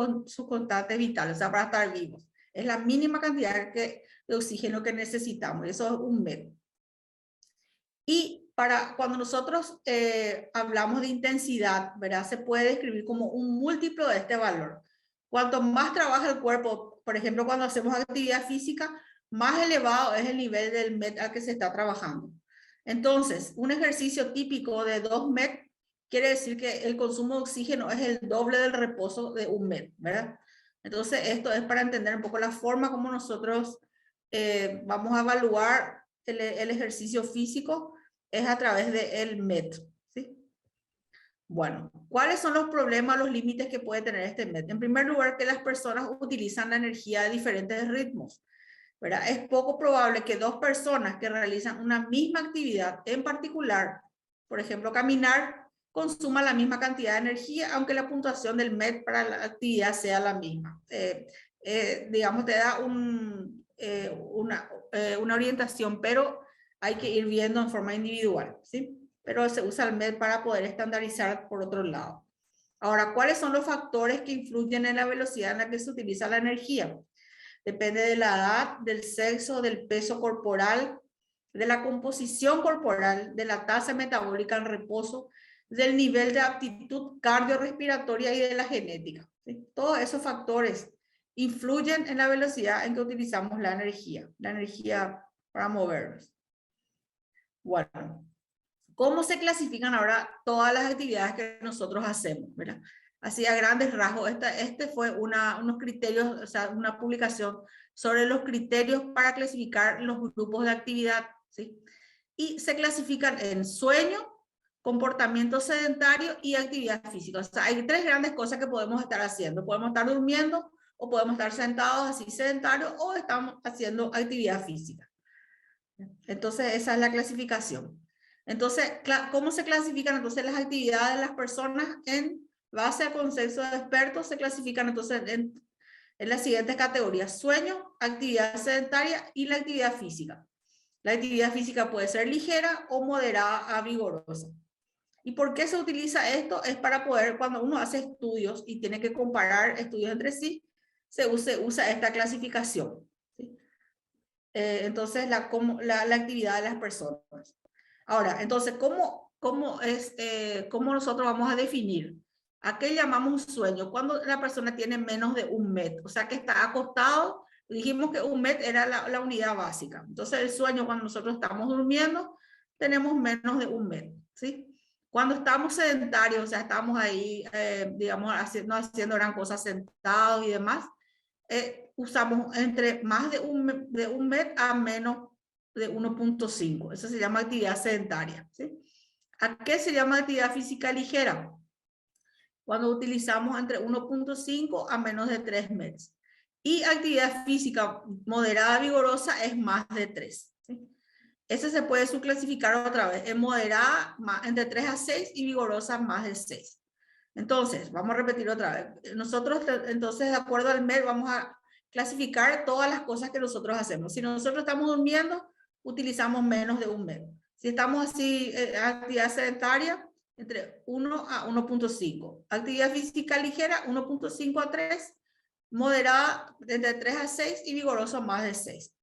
constante vital, o sea, para estar vivos. Es la mínima cantidad de oxígeno que necesitamos, eso es un MET. Y cuando nosotros hablamos de intensidad, ¿verdad? Se puede describir como un múltiplo de este valor. Cuanto más trabaja el cuerpo, por ejemplo, cuando hacemos actividad física, más elevado es el nivel del MET al que se está trabajando. Entonces, un ejercicio típico de 2 MET quiere decir que el consumo de oxígeno es el doble del reposo de 1 MET, ¿verdad? Entonces, esto es para entender un poco la forma como nosotros vamos a evaluar el ejercicio físico, es a través del MET, ¿sí? Bueno, ¿cuáles son los problemas, los límites que puede tener este MET? En primer lugar, que las personas utilizan la energía de diferentes ritmos, ¿verdad? Es poco probable que dos personas que realizan una misma actividad en particular, por ejemplo, caminar, consuman la misma cantidad de energía, aunque la puntuación del MET para la actividad sea la misma. Digamos, te da una orientación, pero hay que ir viendo en forma individual, ¿sí? Pero se usa el MET para poder estandarizar por otro lado. Ahora, ¿cuáles son los factores que influyen en la velocidad en la que se utiliza la energía? Depende de la edad, del sexo, del peso corporal, de la composición corporal, de la tasa metabólica en reposo, del nivel de aptitud cardiorrespiratoria y de la genética, ¿sí? Todos esos factores influyen en la velocidad en que utilizamos la energía para movernos. Bueno, ¿cómo se clasifican ahora todas las actividades que nosotros hacemos, ¿verdad? Así a grandes rasgos, este fue unos criterios, o sea, una publicación sobre los criterios para clasificar los grupos de actividad, ¿sí? Y se clasifican en sueño, comportamiento sedentario y actividad física. O sea, hay tres grandes cosas que podemos estar haciendo. Podemos estar durmiendo o podemos estar sentados así sedentarios o estamos haciendo actividad física. Entonces, esa es la clasificación. Entonces, ¿cómo se clasifican entonces las actividades de las personas en base a consenso de expertos? Se clasifican entonces en las siguientes categorías: sueño, actividad sedentaria y la actividad física. La actividad física puede ser ligera o moderada a vigorosa. ¿Y por qué se utiliza esto? Es para poder, cuando uno hace estudios y tiene que comparar estudios entre sí, se usa esta clasificación, ¿sí? Entonces, la actividad de las personas. Ahora, entonces, ¿cómo nosotros vamos a definir a qué llamamos sueño? Cuando la persona tiene menos de 1 MET, o sea, que está acostado, dijimos que 1 MET era la unidad básica. Entonces, el sueño, cuando nosotros estamos durmiendo, tenemos menos de 1 MET, ¿sí? Cuando estamos sedentarios, o sea, estamos ahí, digamos, haciendo gran cosas sentados y demás, usamos entre más de un MET a menos de 1.5. Eso se llama actividad sedentaria, ¿sí? ¿A qué se llama actividad física ligera? Cuando utilizamos entre 1.5 a menos de 3 MET. Y actividad física moderada vigorosa es más de 3. ¿Sí? Ese se puede subclasificar otra vez. En moderada entre 3 a 6 y vigorosa más de 6. Entonces, vamos a repetir otra vez. Nosotros, entonces, de acuerdo al MET, vamos a clasificar todas las cosas que nosotros hacemos. Si nosotros estamos durmiendo, utilizamos menos de 1 MET. Si estamos así, actividad sedentaria, entre 1 a 1.5. Actividad física ligera, 1.5 a 3. Moderada, entre 3 a 6 y vigorosa más de 6.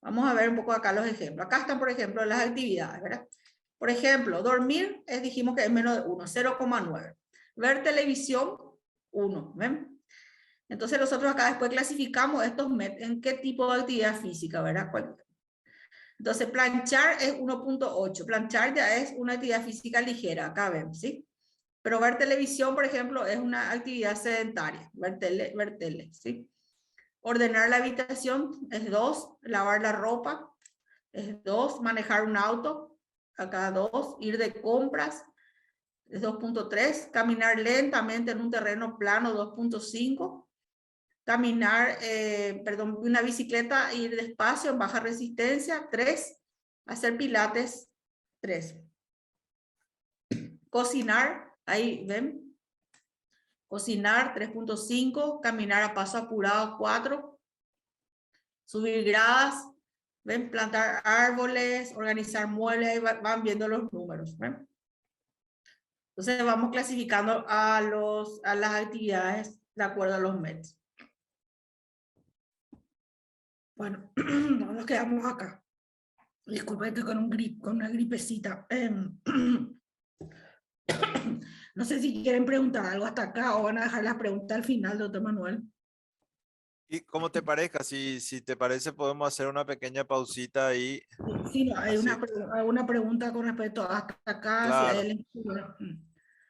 Vamos a ver un poco acá los ejemplos. Acá están, por ejemplo, las actividades, ¿verdad? Por ejemplo, dormir, dijimos que es menos de 1, 0,9. Ver televisión, 1, ¿ven? Entonces nosotros acá después clasificamos estos MET en qué tipo de actividad física, ¿verdad? Entonces planchar es 1.8. Planchar ya es una actividad física ligera, acá ven, ¿sí? Pero ver televisión, por ejemplo, es una actividad sedentaria, ver tele, ¿sí? Ordenar la habitación es 2. Lavar la ropa es 2. Manejar un auto, acá 2. Ir de compras es 2.3. Caminar lentamente en un terreno plano, 2.5. Caminar, una bicicleta, ir despacio en baja resistencia, 3. Hacer pilates, 3. Cocinar, ahí ven, cocinar, 3.5. Caminar a paso apurado, 4. Subir gradas, ven, plantar árboles, organizar muebles, ahí van viendo los números, ¿ven? Entonces vamos clasificando a las actividades de acuerdo a los METs. Bueno, nos quedamos acá. Disculpen que con una gripecita. No sé si quieren preguntar algo hasta acá o van a dejar las preguntas al final, doctor Manuel. Y como te parezca, si te parece, podemos hacer una pequeña pausita ahí. Sí, no, hay Así, alguna pregunta con respecto hasta acá. Si claro, hay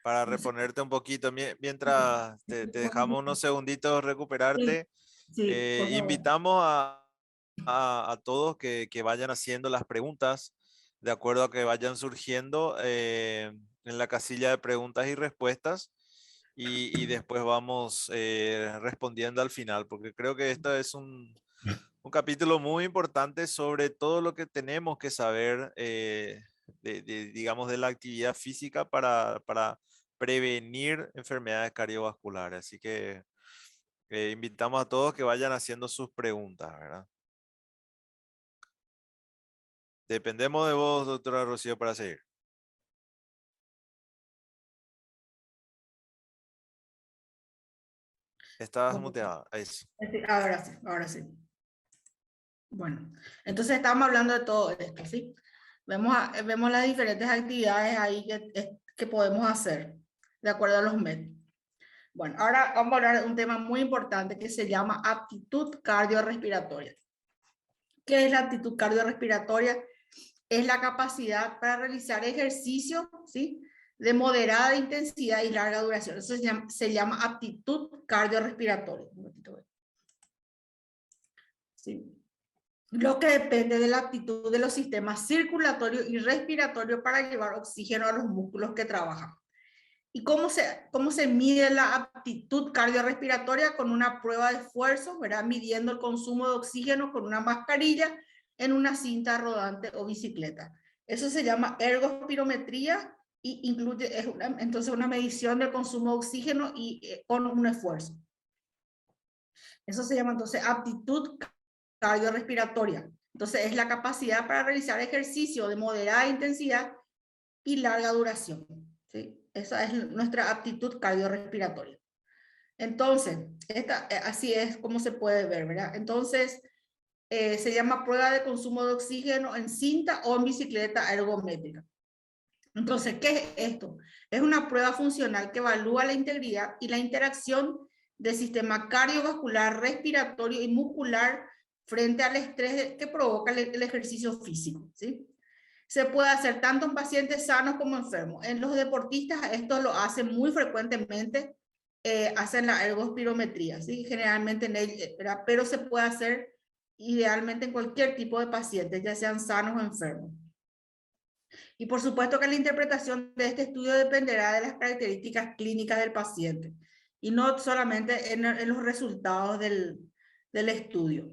para no sé. reponerte un poquito. Mientras te dejamos unos segunditos Sí, recuperarte, sí, por favor. invitamos a todos que vayan haciendo las preguntas de acuerdo a que vayan surgiendo en la casilla de preguntas y respuestas. Y después vamos respondiendo al final, porque creo que esto es un capítulo muy importante sobre todo lo que tenemos que saber, digamos, de la actividad física para prevenir enfermedades cardiovasculares. Así que invitamos a todos que vayan haciendo sus preguntas, ¿verdad? Dependemos de vos, doctora Rocío, para seguir. Estás Bueno, muteada. Eso. ahora sí, ahora sí. Bueno, entonces estamos hablando de todo esto, ¿sí? Vemos las diferentes actividades ahí que podemos hacer de acuerdo a los métodos. Bueno, ahora vamos a hablar de un tema muy importante que se llama aptitud cardiorrespiratoria. ¿Qué es la aptitud cardiorrespiratoria? Es la capacidad para realizar ejercicio, ¿sí? De moderada intensidad y larga duración. Eso se llama aptitud cardiorrespiratoria. ¿Sí? Lo que depende de la aptitud de los sistemas circulatorio y respiratorio para llevar oxígeno a los músculos que trabajan. ¿Y cómo se mide la aptitud cardiorrespiratoria? Con una prueba de esfuerzo, ¿verdad? Midiendo el consumo de oxígeno con una mascarilla en una cinta rodante o bicicleta. Eso se llama ergospirometría y incluye entonces una medición del consumo de oxígeno con un esfuerzo. Eso se llama entonces aptitud cardiorrespiratoria. Entonces es la capacidad para realizar ejercicio de moderada intensidad y larga duración, ¿sí? Esa es nuestra aptitud cardiorrespiratoria. Entonces, así es como se puede ver, ¿verdad? Entonces, se llama prueba de consumo de oxígeno en cinta o en bicicleta ergométrica. Entonces, ¿qué es esto? Es una prueba funcional que evalúa la integridad y la interacción del sistema cardiovascular, respiratorio y muscular frente al estrés que provoca el ejercicio físico, ¿sí? Se puede hacer tanto en pacientes sanos como enfermos. En los deportistas esto lo hacen muy frecuentemente, hacen la ergospirometría, ¿sí? Generalmente en ellos, pero se puede hacer idealmente en cualquier tipo de pacientes, ya sean sanos o enfermos. Y por supuesto que la interpretación de este estudio dependerá de las características clínicas del paciente y no solamente en los resultados del estudio.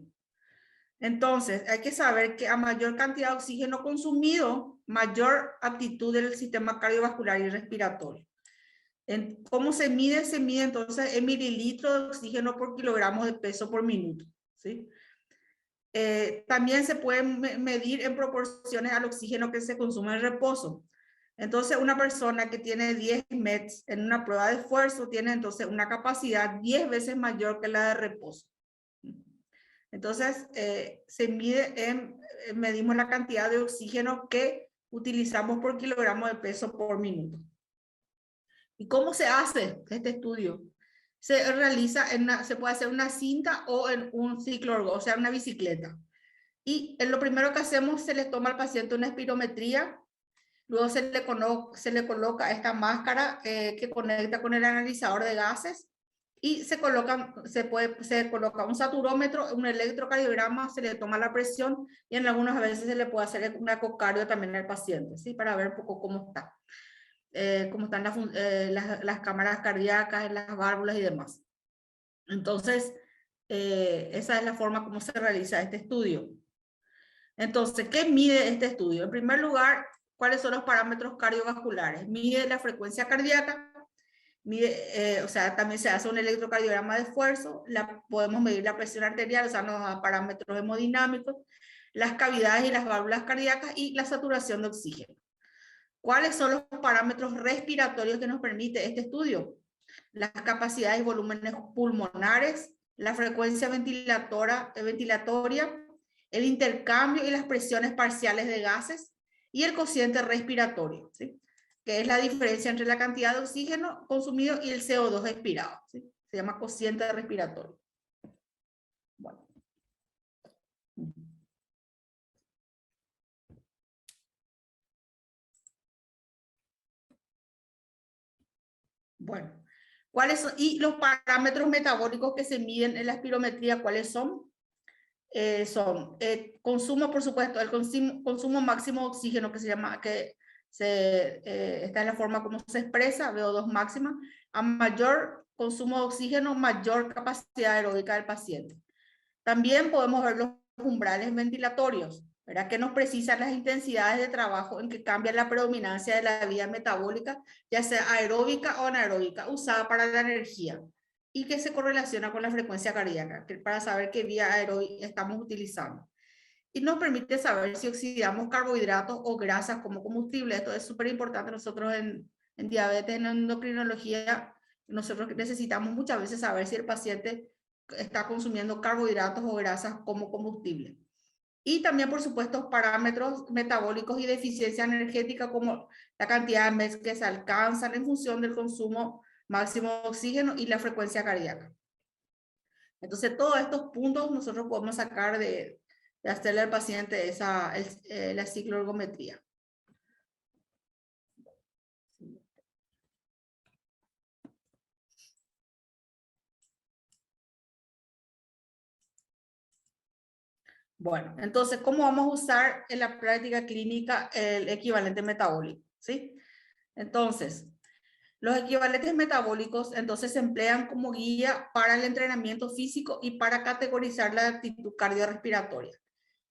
Entonces, hay que saber que a mayor cantidad de oxígeno consumido, mayor aptitud del sistema cardiovascular y respiratorio. ¿Cómo se mide? Se mide entonces en mililitros de oxígeno por kilogramo de peso por minuto, ¿sí? También se puede medir en proporciones al oxígeno que se consume en reposo. Entonces, una persona que tiene 10 METs en una prueba de esfuerzo tiene entonces una capacidad 10 veces mayor que la de reposo. Entonces, medimos la cantidad de oxígeno que utilizamos por kilogramo de peso por minuto. ¿Y cómo se hace este estudio? Se realiza se puede hacer una cinta o en un ciclo, o sea, una bicicleta. Y en lo primero que hacemos, se le toma al paciente una espirometría, luego se le coloca esta máscara que conecta con el analizador de gases Y se coloca un saturómetro, un electrocardiograma, se le toma la presión y en algunas veces se le puede hacer un ecocardio también al paciente, ¿sí? Para ver un poco cómo está, cómo están las cámaras cardíacas, las válvulas y demás. Entonces, esa es la forma como se realiza este estudio. Entonces, ¿qué mide este estudio? En primer lugar, ¿cuáles son los parámetros cardiovasculares? Mide la frecuencia cardíaca, mide, o sea, también se hace un electrocardiograma de esfuerzo, podemos medir la presión arterial, o sea, nos da parámetros hemodinámicos, las cavidades y las válvulas cardíacas y la saturación de oxígeno. ¿Cuáles son los parámetros respiratorios que nos permite este estudio? Las capacidades y volúmenes pulmonares, la frecuencia ventilatoria, el intercambio y las presiones parciales de gases y el cociente respiratorio, ¿sí? Que es la diferencia entre la cantidad de oxígeno consumido y el CO2 expirado, ¿sí? Se llama cociente respiratorio. Bueno. Bueno, ¿cuáles son? Y los parámetros metabólicos que se miden en la espirometría, ¿cuáles son? Consumo, por supuesto, el consumo máximo de oxígeno que se llama, esta es la forma como se expresa, VO2 máxima. A mayor consumo de oxígeno, mayor capacidad aeróbica del paciente. También podemos ver los umbrales ventilatorios, ¿verdad? Que nos precisan las intensidades de trabajo en que cambia la predominancia de la vía metabólica, ya sea aeróbica o anaeróbica, usada para la energía, y que se correlaciona con la frecuencia cardíaca, para saber qué vía aeróbica estamos utilizando. Y nos permite saber si oxidamos carbohidratos o grasas como combustible. Esto es súper importante. Nosotros en diabetes, en endocrinología, nosotros necesitamos muchas veces saber si el paciente está consumiendo carbohidratos o grasas como combustible. Y también, por supuesto, parámetros metabólicos y de eficiencia energética, como la cantidad de MES que se alcanzan en función del consumo máximo de oxígeno y la frecuencia cardíaca. Entonces, todos estos puntos nosotros podemos sacar de hacerle al paciente la cicloergometría. Bueno, entonces, ¿cómo vamos a usar en la práctica clínica el equivalente metabólico? ¿Sí? Entonces, los equivalentes metabólicos entonces se emplean como guía para el entrenamiento físico y para categorizar la actitud cardiorrespiratoria.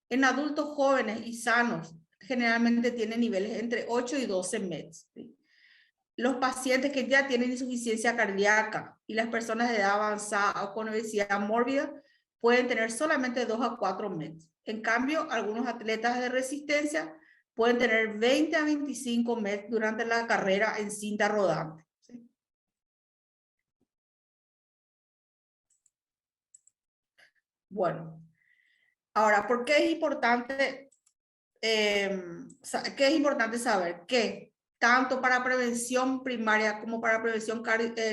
En adultos jóvenes y sanos, generalmente tienen niveles entre 8 y 12 METs. ¿Sí? Los pacientes que ya tienen insuficiencia cardíaca y las personas de edad avanzada o con obesidad mórbida pueden tener solamente 2 a 4 METs. En cambio, algunos atletas de resistencia pueden tener 20 a 25 METs durante la carrera en cinta rodante. ¿Sí? Bueno, ahora, ¿por qué es importante, saber que tanto para prevención primaria como para prevención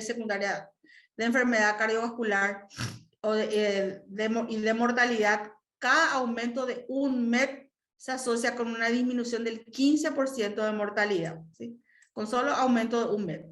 secundaria de enfermedad cardiovascular y de mortalidad, cada aumento de 1 MET se asocia con una disminución del 15% de mortalidad, ¿sí? Con solo aumento de 1 MET.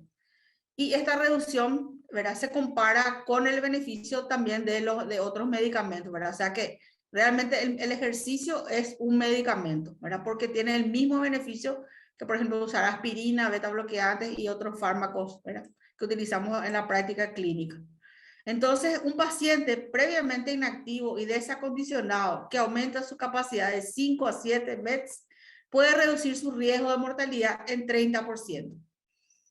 Y esta reducción, ¿verdad?, se compara con el beneficio también de otros medicamentos, ¿verdad? O sea que realmente el ejercicio es un medicamento, ¿verdad? Porque tiene el mismo beneficio que, por ejemplo, usar aspirina, beta bloqueantes y otros fármacos, ¿verdad?, que utilizamos en la práctica clínica. Entonces, un paciente previamente inactivo y desacondicionado que aumenta su capacidad de 5 a 7 METs puede reducir su riesgo de mortalidad en 30%.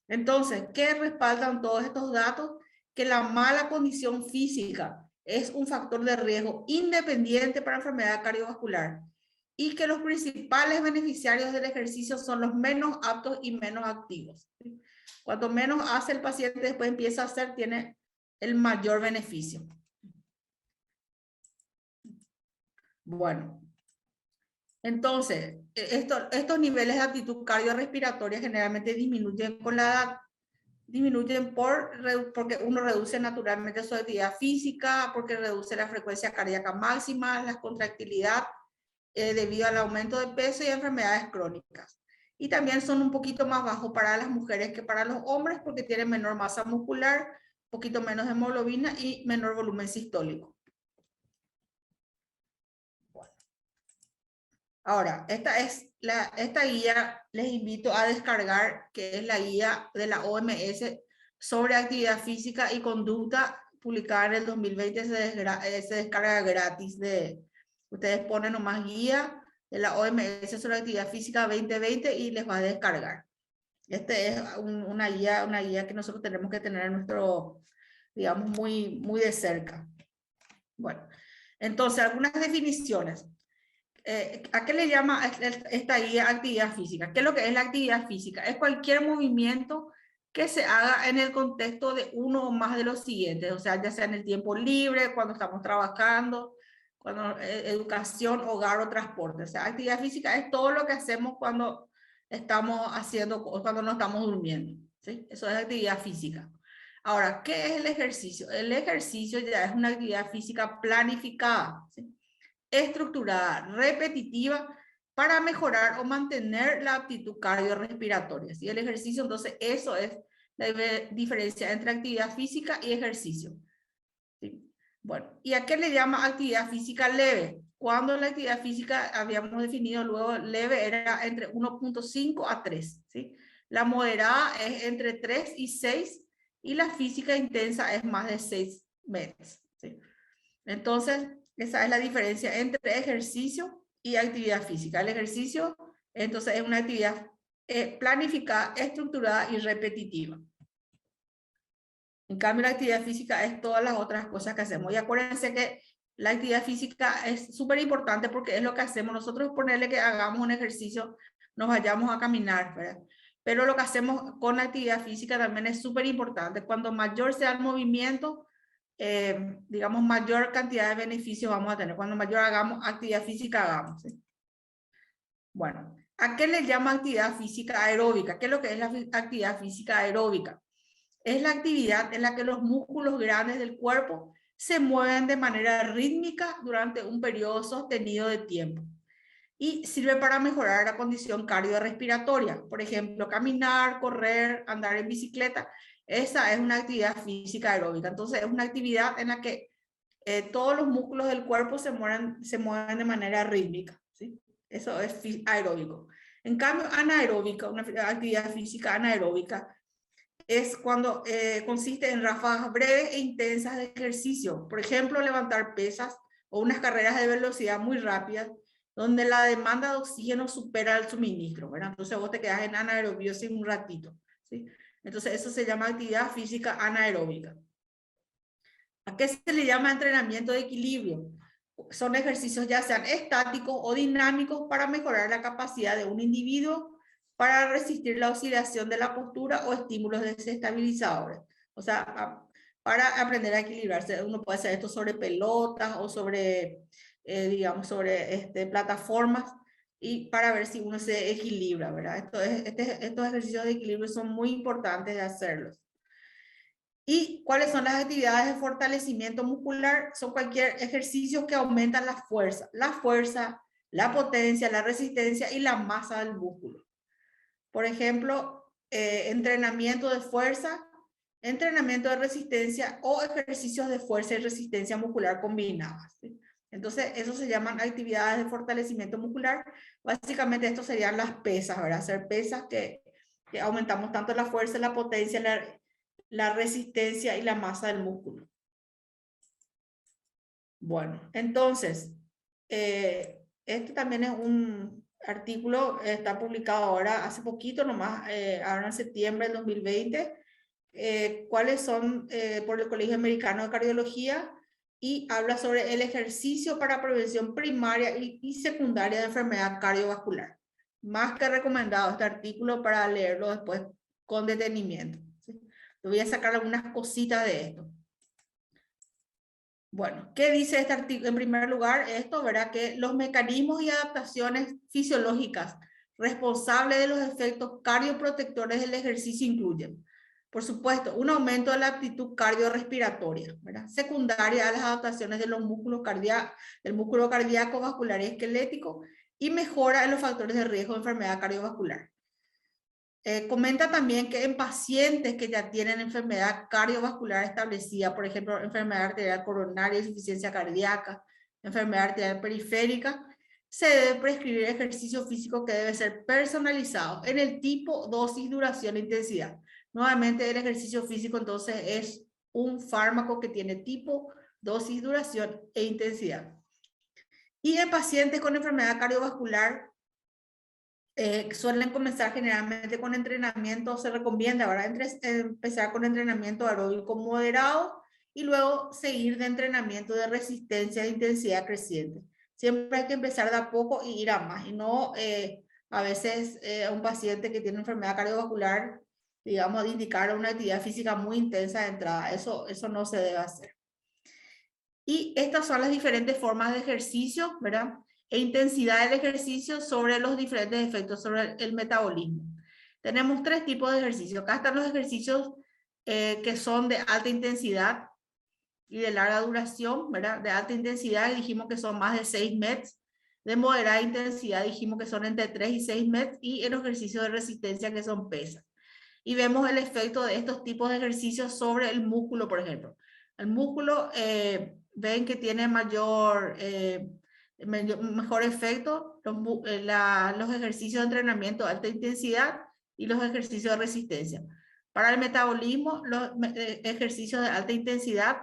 Entonces, ¿qué respaldan todos estos datos? Que la mala condición física es un factor de riesgo independiente para enfermedad cardiovascular y que los principales beneficiarios del ejercicio son los menos aptos y menos activos. Cuanto menos hace el paciente, después empieza a hacer, tiene el mayor beneficio. Bueno, entonces, estos niveles de actitud cardiorrespiratoria generalmente disminuyen con la edad. Disminuyen porque uno reduce naturalmente su actividad física, porque reduce la frecuencia cardíaca máxima, la contractilidad debido al aumento de peso y enfermedades crónicas. Y también son un poquito más bajos para las mujeres que para los hombres porque tienen menor masa muscular poquito menos de hemoglobina y menor volumen sistólico. Bueno. Ahora, esta guía les invito a descargar, que es la guía de la OMS sobre actividad física y conducta, publicada en el 2020, se descarga gratis. Ustedes ponen nomás guía de la OMS sobre actividad física 2020 y les va a descargar. Este es una guía que nosotros tenemos que tener en nuestro, digamos, muy de cerca. Bueno, entonces algunas definiciones. ¿A qué le llama esta guía actividad física? ¿Qué es lo que es la actividad física? Es cualquier movimiento que se haga en el contexto de uno o más de los siguientes, o sea, ya sea en el tiempo libre, cuando estamos trabajando, cuando educación, hogar o transporte. O sea, actividad física es todo lo que hacemos cuando estamos haciendo, cuando no estamos durmiendo, ¿sí? Eso es actividad física. Ahora, ¿qué es el ejercicio? El ejercicio ya es una actividad física planificada, ¿sí? Estructurada, repetitiva, para mejorar o mantener la aptitud cardiorrespiratoria. ¿Sí? El ejercicio, entonces, eso es la diferencia entre actividad física y ejercicio. ¿Sí? Bueno, ¿y a qué le llama actividad física leve? Cuando la actividad física habíamos definido luego leve era entre 1.5 a 3. ¿Sí? La moderada es entre 3 y 6 y la física intensa es más de 6 meses. ¿Sí? Entonces, esa es la diferencia entre ejercicio y actividad física. El ejercicio, entonces, es una actividad planificada, estructurada y repetitiva. En cambio, la actividad física es todas las otras cosas que hacemos. Y acuérdense que la actividad física es súper importante porque es lo que hacemos. Nosotros ponerle que hagamos un ejercicio, nos vayamos a caminar, ¿verdad? Pero lo que hacemos con la actividad física también es súper importante. Cuanto mayor sea el movimiento, digamos, mayor cantidad de beneficios vamos a tener. Cuando mayor hagamos actividad física, hagamos. ¿Sí? Bueno, ¿a qué le llama actividad física aeróbica? ¿Qué es lo que es la actividad física aeróbica? Es la actividad en la que los músculos grandes del cuerpo se mueven de manera rítmica durante un periodo sostenido de tiempo. Y sirve para mejorar la condición cardiorrespiratoria. Por ejemplo, caminar, correr, andar en bicicleta. Esa es una actividad física aeróbica. Entonces, es una actividad en la que todos los músculos del cuerpo se mueven de manera rítmica. ¿Sí? Eso es aeróbico. En cambio, anaeróbica, una actividad física anaeróbica, es cuando consiste en ráfagas breves e intensas de ejercicio. Por ejemplo, levantar pesas o unas carreras de velocidad muy rápidas, donde la demanda de oxígeno supera el suministro, ¿verdad? Entonces vos te quedas en anaerobiosis un ratito, ¿sí? Entonces eso se llama actividad física anaeróbica. ¿A qué se le llama entrenamiento de equilibrio? Son ejercicios ya sean estáticos o dinámicos para mejorar la capacidad de un individuo para resistir la oscilación de la postura o estímulos desestabilizadores. O sea, para aprender a equilibrarse. Uno puede hacer esto sobre pelotas o sobre, digamos, sobre plataformas y para ver si uno se equilibra, ¿verdad? Estos ejercicios de equilibrio son muy importantes de hacerlos. ¿Y cuáles son las actividades de fortalecimiento muscular? Son cualquier ejercicio que aumentan la fuerza, la potencia, la resistencia y la masa del músculo. Por ejemplo, entrenamiento de fuerza, entrenamiento de resistencia o ejercicios de fuerza y resistencia muscular combinadas. ¿Sí? Entonces, eso se llaman actividades de fortalecimiento muscular. Básicamente, esto serían las pesas, ¿verdad? Hacer pesas que aumentamos tanto la fuerza, la potencia, la resistencia y la masa del músculo. Bueno, entonces, este también es un artículo, está publicado ahora, hace poquito nomás, ahora en septiembre del 2020, cuáles son por el Colegio Americano de Cardiología, y habla sobre el ejercicio para prevención primaria y secundaria de enfermedad cardiovascular. Más que recomendado este artículo para leerlo después con detenimiento. ¿Sí? Te voy a sacar algunas cositas de esto. Bueno, ¿qué dice este artículo? En primer lugar, esto verá que los mecanismos y adaptaciones fisiológicas responsables de los efectos cardioprotectores del ejercicio incluyen, por supuesto, un aumento de la aptitud cardiorrespiratoria, ¿verdad? Secundaria a las adaptaciones de los músculos del músculo cardíaco, vascular y esquelético, y mejora en los factores de riesgo de enfermedad cardiovascular. Comenta también que en pacientes que ya tienen enfermedad cardiovascular establecida, por ejemplo, enfermedad arterial coronaria, insuficiencia cardíaca, enfermedad arterial periférica, se debe prescribir ejercicio físico que debe ser personalizado en el tipo, dosis, duración e intensidad. Nuevamente, el ejercicio físico entonces es un fármaco que tiene tipo, dosis, duración e intensidad. Y en pacientes con enfermedad cardiovascular, suelen comenzar generalmente con entrenamiento, se recomienda ahora empezar con entrenamiento aeróbico moderado y luego seguir de entrenamiento de resistencia de intensidad creciente. Siempre hay que empezar de a poco y ir a más, y no a veces un paciente que tiene enfermedad cardiovascular, digamos, de indicar una actividad física muy intensa de entrada. Eso no se debe hacer. Y estas son las diferentes formas de ejercicio, ¿verdad? E intensidad del ejercicio sobre los diferentes efectos sobre el metabolismo. Tenemos 3 tipos de ejercicios. Acá están los ejercicios que son de alta intensidad y de larga duración, ¿verdad? De alta intensidad dijimos que son más de 6 METs. De moderada intensidad dijimos que son entre 3 y 6 METs. Y en los ejercicios de resistencia que son pesas. Y vemos el efecto de estos tipos de ejercicios sobre el músculo, por ejemplo. El músculo, ven que tiene mejor efecto los ejercicios de entrenamiento de alta intensidad y los ejercicios de resistencia. Para el metabolismo, los ejercicios de alta intensidad.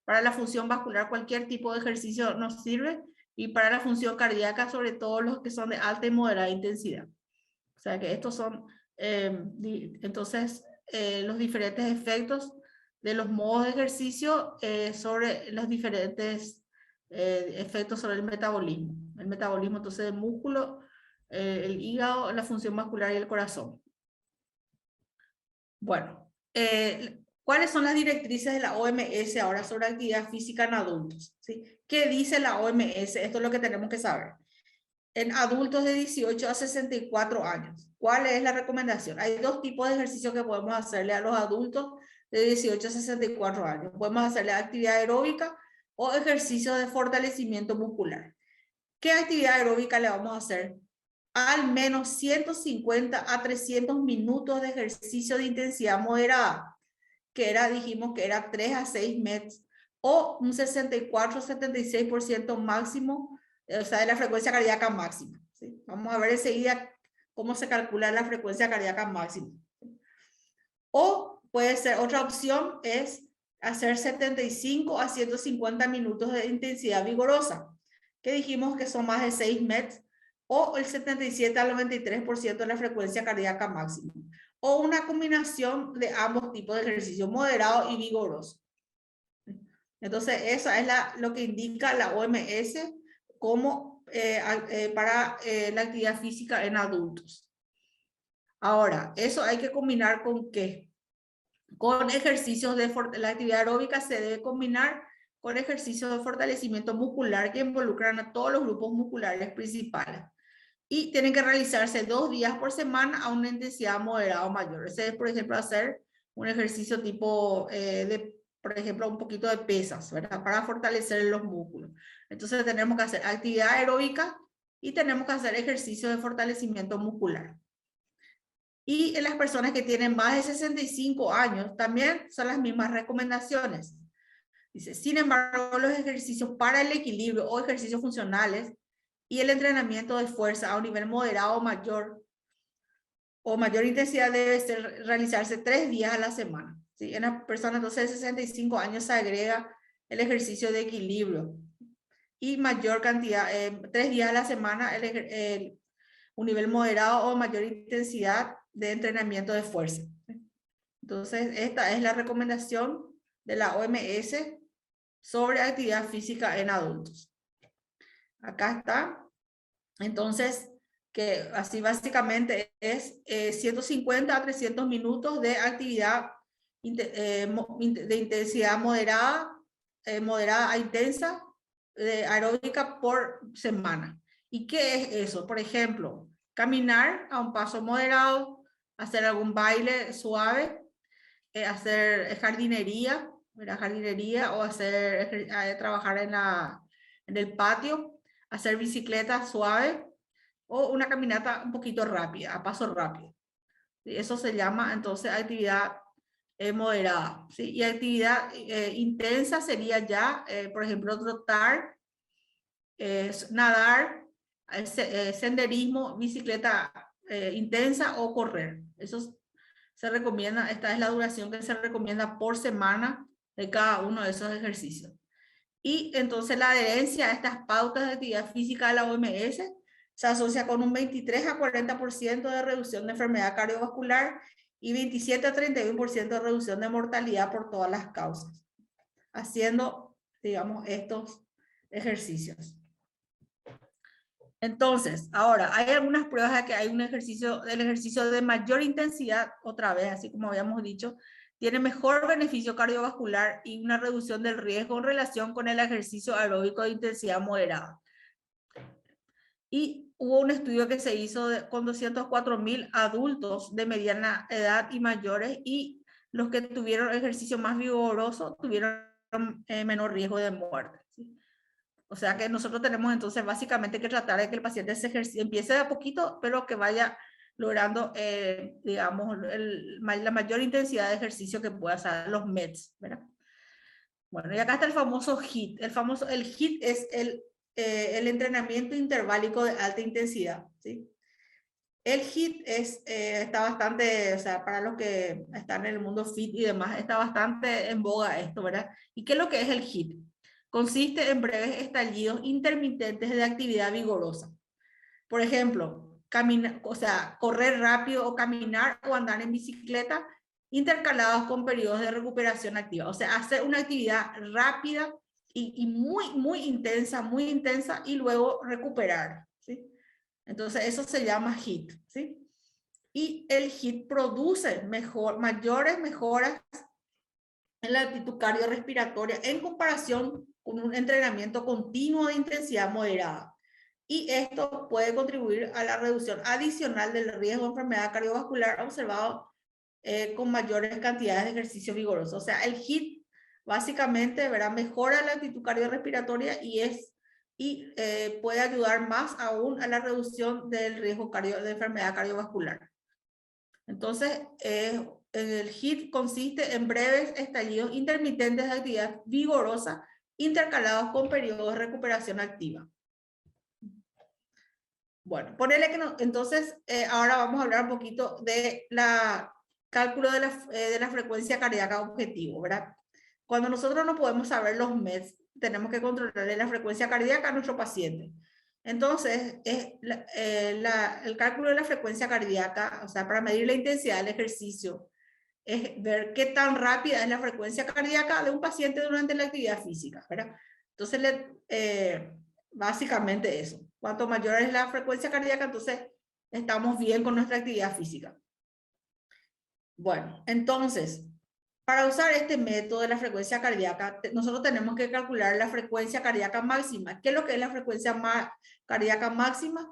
Para la función vascular, cualquier tipo de ejercicio nos sirve. Y para la función cardíaca, sobre todo los que son de alta y moderada intensidad. O sea que estos son, entonces, los diferentes efectos de los modos de ejercicio sobre los diferentes efectos sobre el metabolismo. El metabolismo entonces del músculo, el hígado, la función vascular y el corazón. Bueno, ¿cuáles son las directrices de la OMS ahora sobre actividad física en adultos? ¿Sí? ¿Qué dice la OMS? Esto es lo que tenemos que saber. En adultos de 18 a 64 años, ¿cuál es la recomendación? Hay 2 tipos de ejercicios que podemos hacerle a los adultos de 18 a 64 años. Podemos hacerle actividad aeróbica o ejercicio de fortalecimiento muscular. ¿Qué actividad aeróbica le vamos a hacer? Al menos 150 a 300 minutos de ejercicio de intensidad moderada, que dijimos que era 3 a 6 METs, o un 64-76% máximo, o sea, de la frecuencia cardíaca máxima. ¿Sí? Vamos a ver enseguida cómo se calcula la frecuencia cardíaca máxima. O puede ser, otra opción es hacer 75 a 150 minutos de intensidad vigorosa, que dijimos que son más de 6 METs, o el 77 al 93% de la frecuencia cardíaca máxima. O una combinación de ambos tipos de ejercicio, moderado y vigoroso. Entonces, eso es lo que indica la OMS como para la actividad física en adultos. Ahora, eso hay que combinar con ¿qué? Con ejercicios de la actividad aeróbica se debe combinar con ejercicios de fortalecimiento muscular que involucran a todos los grupos musculares principales. Y tienen que realizarse 2 días por semana a una intensidad moderada o mayor. Ese es, por ejemplo, hacer un ejercicio tipo por ejemplo, un poquito de pesas, ¿verdad? Para fortalecer los músculos. Entonces tenemos que hacer actividad aeróbica y tenemos que hacer ejercicio de fortalecimiento muscular. Y en las personas que tienen más de 65 años también son las mismas recomendaciones. Dice, sin embargo, los ejercicios para el equilibrio o ejercicios funcionales y el entrenamiento de fuerza a un nivel moderado o mayor intensidad debe realizarse 3 días a la semana. ¿Sí? En las personas entonces de 65 años se agrega el ejercicio de equilibrio y mayor cantidad, 3 días a la semana, un nivel moderado o mayor intensidad de entrenamiento de fuerza. Entonces, esta es la recomendación de la OMS sobre actividad física en adultos. Acá está. Entonces, que así básicamente es 150 a 300 minutos de actividad de intensidad moderada a intensa, aeróbica por semana. ¿Y qué es eso? Por ejemplo, caminar a un paso moderado, hacer algún baile suave, hacer jardinería, o trabajar en el patio, hacer bicicleta suave o una caminata un poquito rápida, a paso rápido. Eso se llama entonces actividad moderada, ¿sí? Y actividad intensa sería ya, por ejemplo, trotar, nadar, senderismo, bicicleta intensa o correr. Eso se recomienda, esta es la duración que se recomienda por semana de cada uno de esos ejercicios. Y entonces la adherencia a estas pautas de actividad física de la OMS se asocia con un 23 a 40% de reducción de enfermedad cardiovascular y 27 a 31% de reducción de mortalidad por todas las causas, haciendo, digamos, estos ejercicios. Entonces, ahora, hay algunas pruebas de que hay un ejercicio, el ejercicio de mayor intensidad, otra vez, así como habíamos dicho, tiene mejor beneficio cardiovascular y una reducción del riesgo en relación con el ejercicio aeróbico de intensidad moderada. Y hubo un estudio que se hizo con 204.000 adultos de mediana edad y mayores, y los que tuvieron ejercicio más vigoroso tuvieron menor riesgo de muerte, ¿sí? O sea que nosotros tenemos entonces básicamente que tratar de que el paciente se empiece de a poquito, pero que vaya logrando, digamos, la mayor intensidad de ejercicio que pueda hacer, los METs, ¿verdad? Bueno, y acá está el famoso HIIT. El HIIT es el entrenamiento interválico de alta intensidad, ¿sí? El HIIT está bastante, o sea, para los que están en el mundo fit y demás, está bastante en boga esto, ¿verdad? ¿Y qué es lo que es el HIIT? Consiste en breves estallidos intermitentes de actividad vigorosa. Por ejemplo, caminar, o sea, correr rápido o caminar o andar en bicicleta intercalados con periodos de recuperación activa. O sea, hacer una actividad rápida y muy intensa y luego recuperar, ¿sí? Entonces, eso se llama HIIT, ¿sí? Y el HIIT produce mayores mejoras en la actitud cardiorrespiratoria en comparación con un entrenamiento continuo de intensidad moderada. Y esto puede contribuir a la reducción adicional del riesgo de enfermedad cardiovascular observado con mayores cantidades de ejercicio vigoroso. O sea, el HIIT básicamente, ¿verdad?, mejora la actitud cardiorrespiratoria y puede ayudar más aún a la reducción del riesgo de enfermedad cardiovascular. Entonces, el HIIT consiste en breves estallidos intermitentes de actividad vigorosa intercalados con periodos de recuperación activa. Bueno, ponele que no, entonces ahora vamos a hablar un poquito de la cálculo de la frecuencia cardíaca objetivo, ¿verdad? Cuando nosotros no podemos saber los METs, tenemos que controlarle la frecuencia cardíaca a nuestro paciente. Entonces, el cálculo de la frecuencia cardíaca, o sea, para medir la intensidad del ejercicio, es ver qué tan rápida es la frecuencia cardíaca de un paciente durante la actividad física, ¿verdad? Entonces, básicamente eso. Cuanto mayor es la frecuencia cardíaca, entonces estamos bien con nuestra actividad física. Bueno, entonces, para usar este método de la frecuencia cardíaca, nosotros tenemos que calcular la frecuencia cardíaca máxima. ¿Qué es lo que es la frecuencia cardíaca máxima?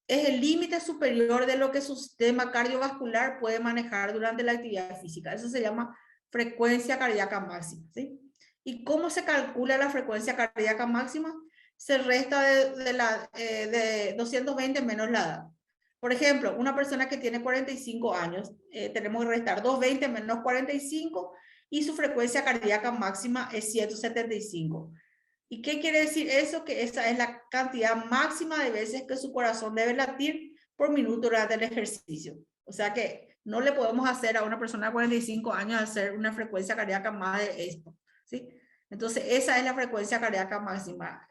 Es el límite superior de lo que su sistema cardiovascular puede manejar durante la actividad física. Eso se llama frecuencia cardíaca máxima, ¿sí? ¿Y cómo se calcula la frecuencia cardíaca máxima? Se resta de 220 menos la edad. Por ejemplo, una persona que tiene 45 años, tenemos que restar 220 menos 45 y su frecuencia cardíaca máxima es 175. ¿Y qué quiere decir eso? Que esa es la cantidad máxima de veces que su corazón debe latir por minuto durante el ejercicio. O sea que no le podemos hacer a una persona de 45 años hacer una frecuencia cardíaca más de esto, ¿sí? Entonces esa es la frecuencia cardíaca máxima,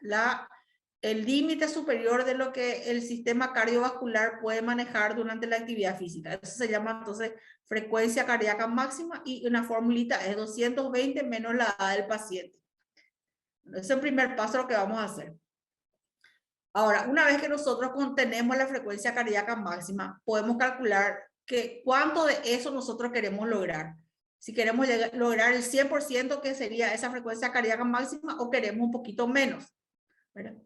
el límite superior de lo que el sistema cardiovascular puede manejar durante la actividad física. Eso se llama entonces frecuencia cardíaca máxima y una formulita es 220 menos la edad del paciente. Ese es el primer paso lo que vamos a hacer. Ahora, una vez que nosotros contenemos la frecuencia cardíaca máxima, podemos calcular cuánto de eso nosotros queremos lograr. Si queremos lograr el 100%, que sería esa frecuencia cardíaca máxima, o queremos un poquito menos, ¿verdad?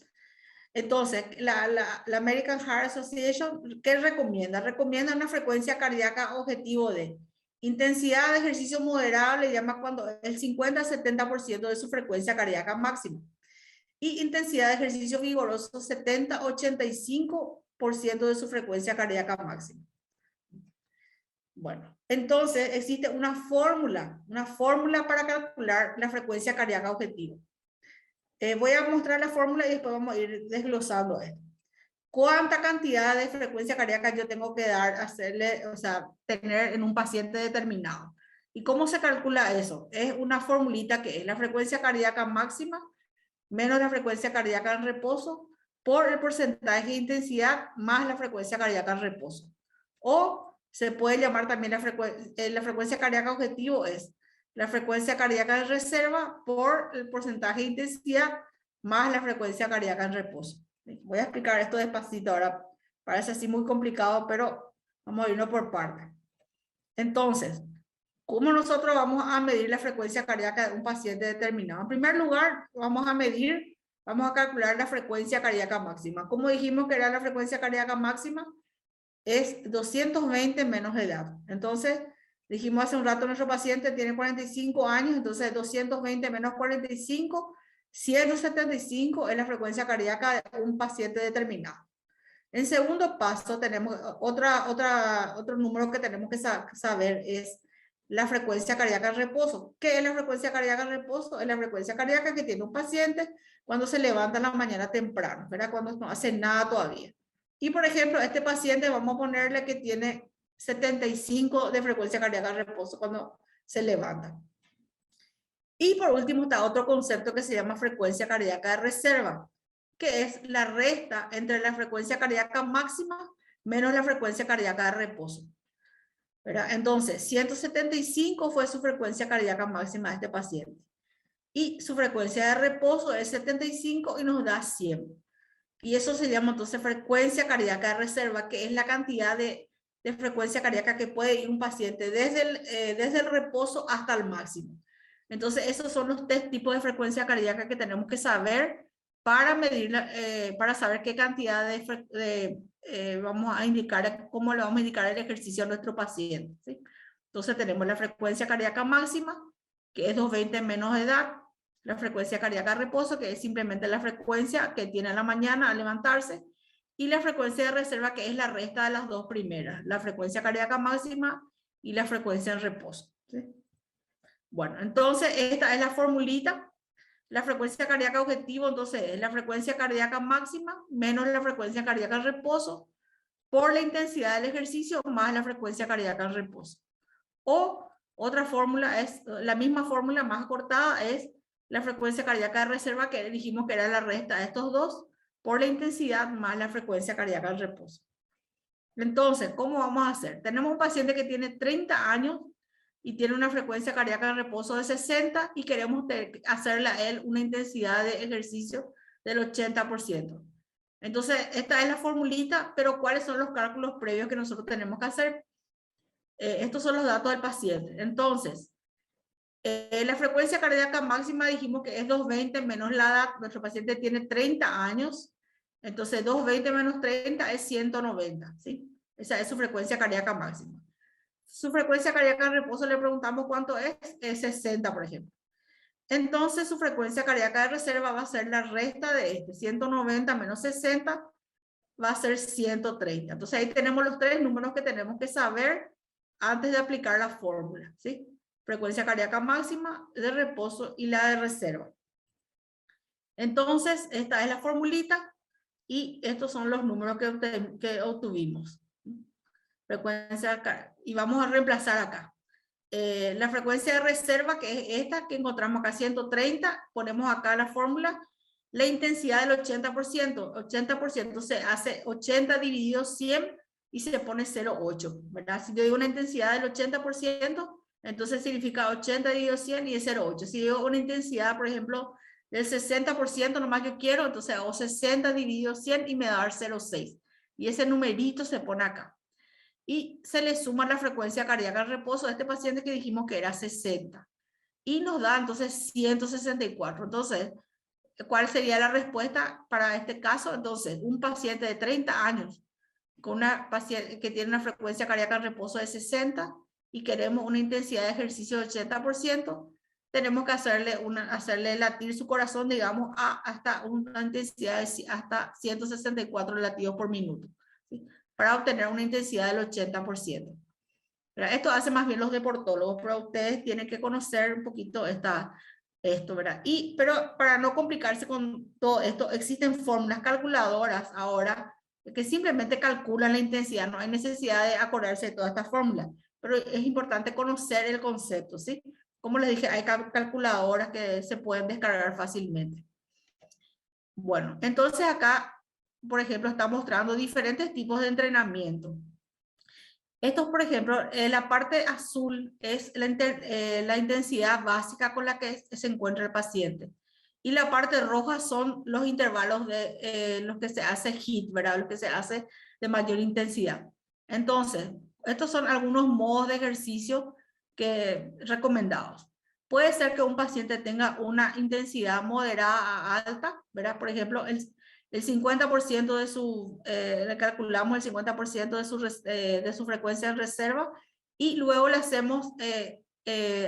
Entonces, la American Heart Association, ¿qué recomienda? Recomienda una frecuencia cardíaca objetivo de intensidad de ejercicio moderado, le llama cuando el 50-70% de su frecuencia cardíaca máxima. Y intensidad de ejercicio vigoroso, 70-85% de su frecuencia cardíaca máxima. Bueno, entonces existe una fórmula para calcular la frecuencia cardíaca objetivo. Voy a mostrar la fórmula y después vamos a ir desglosando esto. ¿Cuánta cantidad de frecuencia cardíaca yo tengo que dar, hacerle, o sea, tener en un paciente determinado? ¿Y cómo se calcula eso? Es una formulita que es la frecuencia cardíaca máxima menos la frecuencia cardíaca en reposo por el porcentaje de intensidad más la frecuencia cardíaca en reposo. O se puede llamar también la frecuencia cardíaca objetivo es la frecuencia cardíaca en reserva por el porcentaje de intensidad más la frecuencia cardíaca en reposo. Voy a explicar esto despacito ahora, parece así muy complicado, pero vamos a irnos por partes. Entonces, ¿cómo nosotros vamos a medir la frecuencia cardíaca de un paciente determinado? En primer lugar, vamos a calcular la frecuencia cardíaca máxima. ¿Cómo dijimos que era la frecuencia cardíaca máxima? Es 220 menos edad. Entonces, dijimos hace un rato, nuestro paciente tiene 45 años, entonces 220 menos 45, 175 es la frecuencia cardíaca de un paciente determinado. En segundo paso, tenemos otro número que tenemos que saber es la frecuencia cardíaca en reposo. ¿Qué es la frecuencia cardíaca en reposo? Es la frecuencia cardíaca que tiene un paciente cuando se levanta en la mañana temprano, ¿verdad? Cuando no hace nada todavía. Y por ejemplo, este paciente vamos a ponerle que tiene 75 de frecuencia cardíaca en reposo cuando se levanta. Y por último está otro concepto que se llama frecuencia cardíaca de reserva, que es la resta entre la frecuencia cardíaca máxima menos la frecuencia cardíaca de reposo. ¿Verdad? Entonces, 175 fue su frecuencia cardíaca máxima de este paciente. Y su frecuencia de reposo es 75 y nos da 100. Y eso se llama entonces frecuencia cardíaca de reserva, que es la cantidad de frecuencia cardíaca que puede ir un paciente desde el reposo hasta el máximo. Entonces, esos son los tres tipos de frecuencia cardíaca que tenemos que saber para medirla, para saber qué cantidad vamos a indicar, cómo le vamos a indicar el ejercicio a nuestro paciente, ¿sí? Entonces, tenemos la frecuencia cardíaca máxima, que es 220 menos edad, la frecuencia cardíaca de reposo, que es simplemente la frecuencia que tiene a la mañana al levantarse, y la frecuencia de reserva, que es la resta de las dos primeras, la frecuencia cardíaca máxima y la frecuencia en reposo, ¿sí? Bueno, entonces esta es la formulita. La frecuencia cardíaca objetivo, entonces, es la frecuencia cardíaca máxima menos la frecuencia cardíaca en reposo por la intensidad del ejercicio más la frecuencia cardíaca en reposo. O otra fórmula es, la misma fórmula más acortada es la frecuencia cardíaca de reserva, que dijimos que era la resta de estos dos, por la intensidad más la frecuencia cardíaca en reposo. Entonces, ¿cómo vamos a hacer? Tenemos un paciente que tiene 30 años y tiene una frecuencia cardíaca en reposo de 60 y queremos hacerle a él una intensidad de ejercicio del 80%. Entonces, esta es la formulita, pero ¿cuáles son los cálculos previos que nosotros tenemos que hacer? Estos son los datos del paciente. Entonces, la frecuencia cardíaca máxima dijimos que es 220 menos la edad. Nuestro paciente tiene 30 años. Entonces, 220 menos 30 es 190, ¿sí? Esa es su frecuencia cardíaca máxima. Su frecuencia cardíaca en reposo le preguntamos cuánto es 60, por ejemplo. Entonces, su frecuencia cardíaca de reserva va a ser la resta de 190 menos 60, va a ser 130. Entonces, ahí tenemos los tres números que tenemos que saber antes de aplicar la fórmula, ¿sí? Frecuencia cardíaca máxima, de reposo y la de reserva. Entonces, esta es la formulita y estos son los números que obtuvimos. Frecuencia, y vamos a reemplazar acá. La frecuencia de reserva, que es esta que encontramos acá, 130, ponemos acá la fórmula, la intensidad del 80%. 80% se hace 80 dividido 100 y se pone 0,8, ¿verdad? Si yo digo una intensidad del 80%, entonces significa 80 dividido 100 y es 0,8. Si digo una intensidad, por ejemplo, del 60%, nomás yo quiero, entonces hago 60 dividido 100 y me da 0,6. Y ese numerito se pone acá. Y se le suma la frecuencia cardíaca al reposo de este paciente que dijimos que era 60. Y nos da entonces 164. Entonces, ¿cuál sería la respuesta para este caso? Entonces, un paciente de 30 años con una paciente que tiene una frecuencia cardíaca en reposo de 60 y queremos una intensidad de ejercicio de 80%, tenemos que hacerle latir su corazón, digamos, hasta una intensidad de hasta 164 latidos por minuto, ¿sí? Para obtener una intensidad del 80%. ¿verdad? Esto hace más bien los deportólogos, pero ustedes tienen que conocer un poquito esto, ¿verdad? Pero para no complicarse con todo esto, existen fórmulas calculadoras ahora que simplemente calculan la intensidad, no hay necesidad de acordarse de todas estas fórmulas, pero es importante conocer el concepto, ¿sí? Como les dije, hay calculadoras que se pueden descargar fácilmente. Bueno, entonces acá, por ejemplo, está mostrando diferentes tipos de entrenamiento. Estos, por ejemplo, la parte azul es la intensidad básica con la que se encuentra el paciente. Y la parte roja son los intervalos de los que se hace HIIT, ¿verdad? Los que se hace de mayor intensidad. Entonces, estos son algunos modos de ejercicio recomendados. Puede ser que un paciente tenga una intensidad moderada a alta, ¿verdad? Por ejemplo, el 50% de le calculamos el 50% de su frecuencia en reserva y luego le hacemos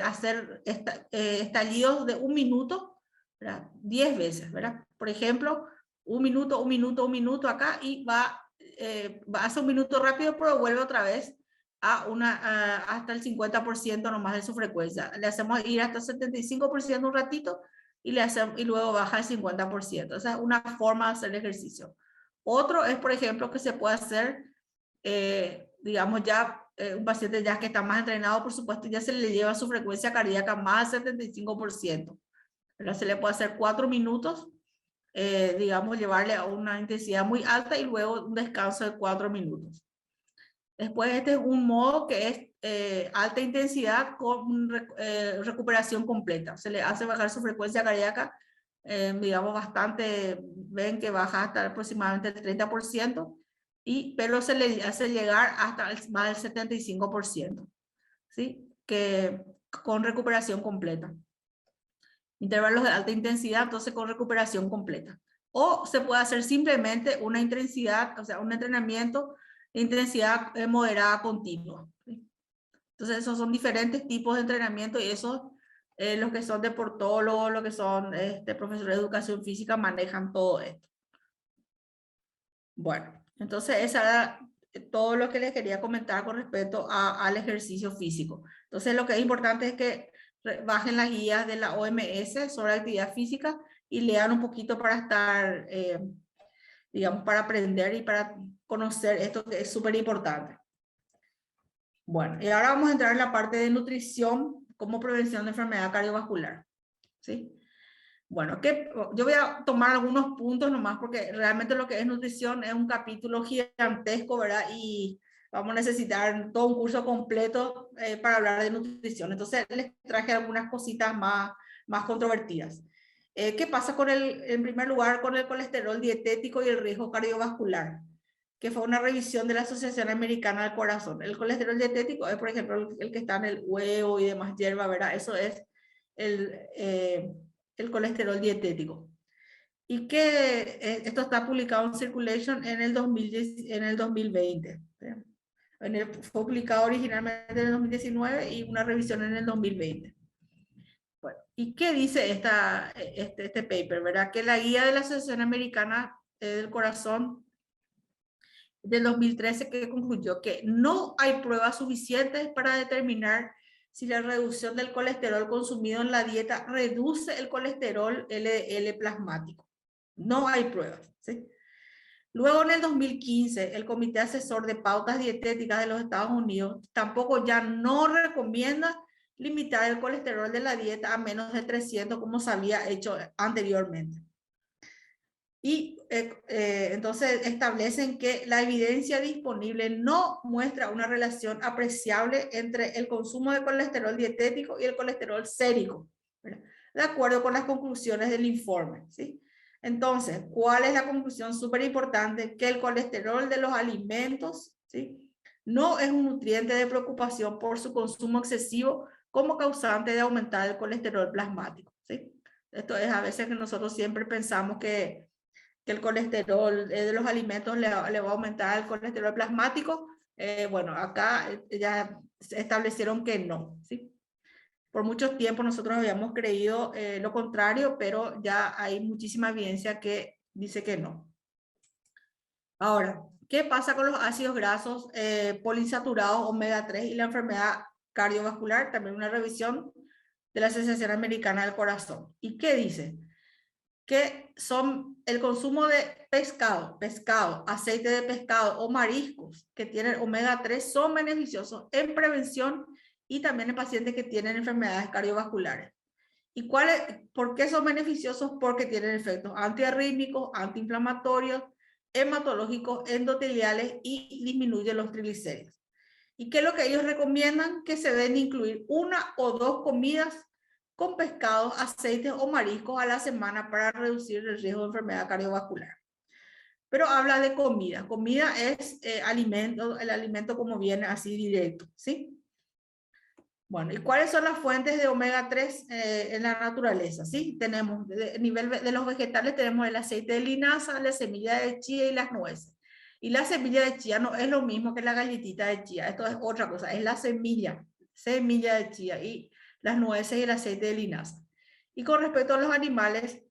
hacer estallidos de 1 minuto, ¿verdad? 10 veces, ¿verdad? Por ejemplo, 1 minuto, 1 minuto, 1 minuto acá y va a hacer 1 minuto rápido, pero vuelve otra vez hasta el 50% nomás de su frecuencia. Le hacemos ir hasta el 75% un ratito y luego baja el 50%. Esa es una forma de hacer el ejercicio. Otro es, por ejemplo, que se puede hacer, digamos, un paciente ya que está más entrenado, por supuesto, ya se le lleva su frecuencia cardíaca más al 75%. Pero se le puede hacer 4 minutos, digamos, llevarle a una intensidad muy alta y luego un descanso de 4 minutos. Después este es un modo que es alta intensidad con recuperación completa. Se le hace bajar su frecuencia cardíaca, digamos, bastante, ven que baja hasta aproximadamente el 30%, pero se le hace llegar hasta más del 75%, ¿sí? Con recuperación completa. Intervalos de alta intensidad, entonces con recuperación completa. O se puede hacer simplemente una intensidad, o sea, un entrenamiento de intensidad moderada continua. Entonces, esos son diferentes tipos de entrenamiento y esos, los que son deportólogos, los que son profesores de educación física, manejan todo esto. Bueno, entonces, esa era todo lo que les quería comentar con respecto al ejercicio físico. Entonces, lo que es importante es que bajen las guías de la OMS sobre actividad física y lean un poquito para estar, digamos, para aprender y para conocer esto que es súper importante. Bueno, y ahora vamos a entrar en la parte de nutrición como prevención de enfermedad cardiovascular, ¿sí? Bueno, yo voy a tomar algunos puntos nomás porque realmente lo que es nutrición es un capítulo gigantesco, ¿verdad? Y vamos a necesitar todo un curso completo para hablar de nutrición. Entonces les traje algunas cositas más controvertidas. ¿Qué pasa en primer lugar, con el colesterol dietético y el riesgo cardiovascular? Que fue una revisión de la Asociación Americana del Corazón. El colesterol dietético es, por ejemplo, el que está en el huevo y demás hierba, ¿verdad? Eso es el colesterol dietético. Y que esto está publicado en Circulation en el 2020. Fue publicado originalmente en el 2019 y una revisión en el 2020. Bueno, ¿y qué dice este paper, verdad? Que la guía de la Asociación Americana del Corazón del 2013 que concluyó que no hay pruebas suficientes para determinar si la reducción del colesterol consumido en la dieta reduce el colesterol LDL plasmático. No hay pruebas, ¿sí? Luego, en el 2015, el Comité Asesor de Pautas Dietéticas de los Estados Unidos tampoco ya no recomienda limitar el colesterol de la dieta a menos de 300 como se había hecho anteriormente. Y entonces establecen que la evidencia disponible no muestra una relación apreciable entre el consumo de colesterol dietético y el colesterol sérico, ¿verdad? De acuerdo con las conclusiones del informe, ¿sí? Entonces, ¿cuál es la conclusión súper importante? Que el colesterol de los alimentos, ¿sí?, no es un nutriente de preocupación por su consumo excesivo como causante de aumentar el colesterol plasmático, ¿sí? Esto es a veces que nosotros siempre pensamos que el colesterol de los alimentos le va a aumentar el colesterol plasmático. Bueno, acá ya establecieron que no, ¿sí? Por mucho tiempo nosotros habíamos creído lo contrario, pero ya hay muchísima evidencia que dice que no. Ahora, ¿qué pasa con los ácidos grasos poliinsaturados omega 3 y la enfermedad cardiovascular? También una revisión de la Asociación Americana del Corazón. ¿Y qué dice? Que son el consumo de pescado, aceite de pescado o mariscos que tienen omega 3 son beneficiosos en prevención y también en pacientes que tienen enfermedades cardiovasculares. ¿Y por qué son beneficiosos? Porque tienen efectos antiarrítmicos, antiinflamatorios, hematológicos, endoteliales y disminuyen los triglicéridos. ¿Y qué es lo que ellos recomiendan? Que se deben incluir 1 o 2 comidas con pescados, aceites o mariscos a la semana para reducir el riesgo de enfermedad cardiovascular. Pero habla de comida. Comida es alimento, el alimento como viene así directo, ¿sí? Bueno, ¿y cuáles son las fuentes de omega 3 en la naturaleza? Sí, tenemos, a nivel de los vegetales, tenemos el aceite de linaza, la semilla de chía y las nueces. Y la semilla de chía no es lo mismo que la galletita de chía, esto es otra cosa, es la semilla de chía y las nueces y el aceite de linaza. Y con respecto a los animales,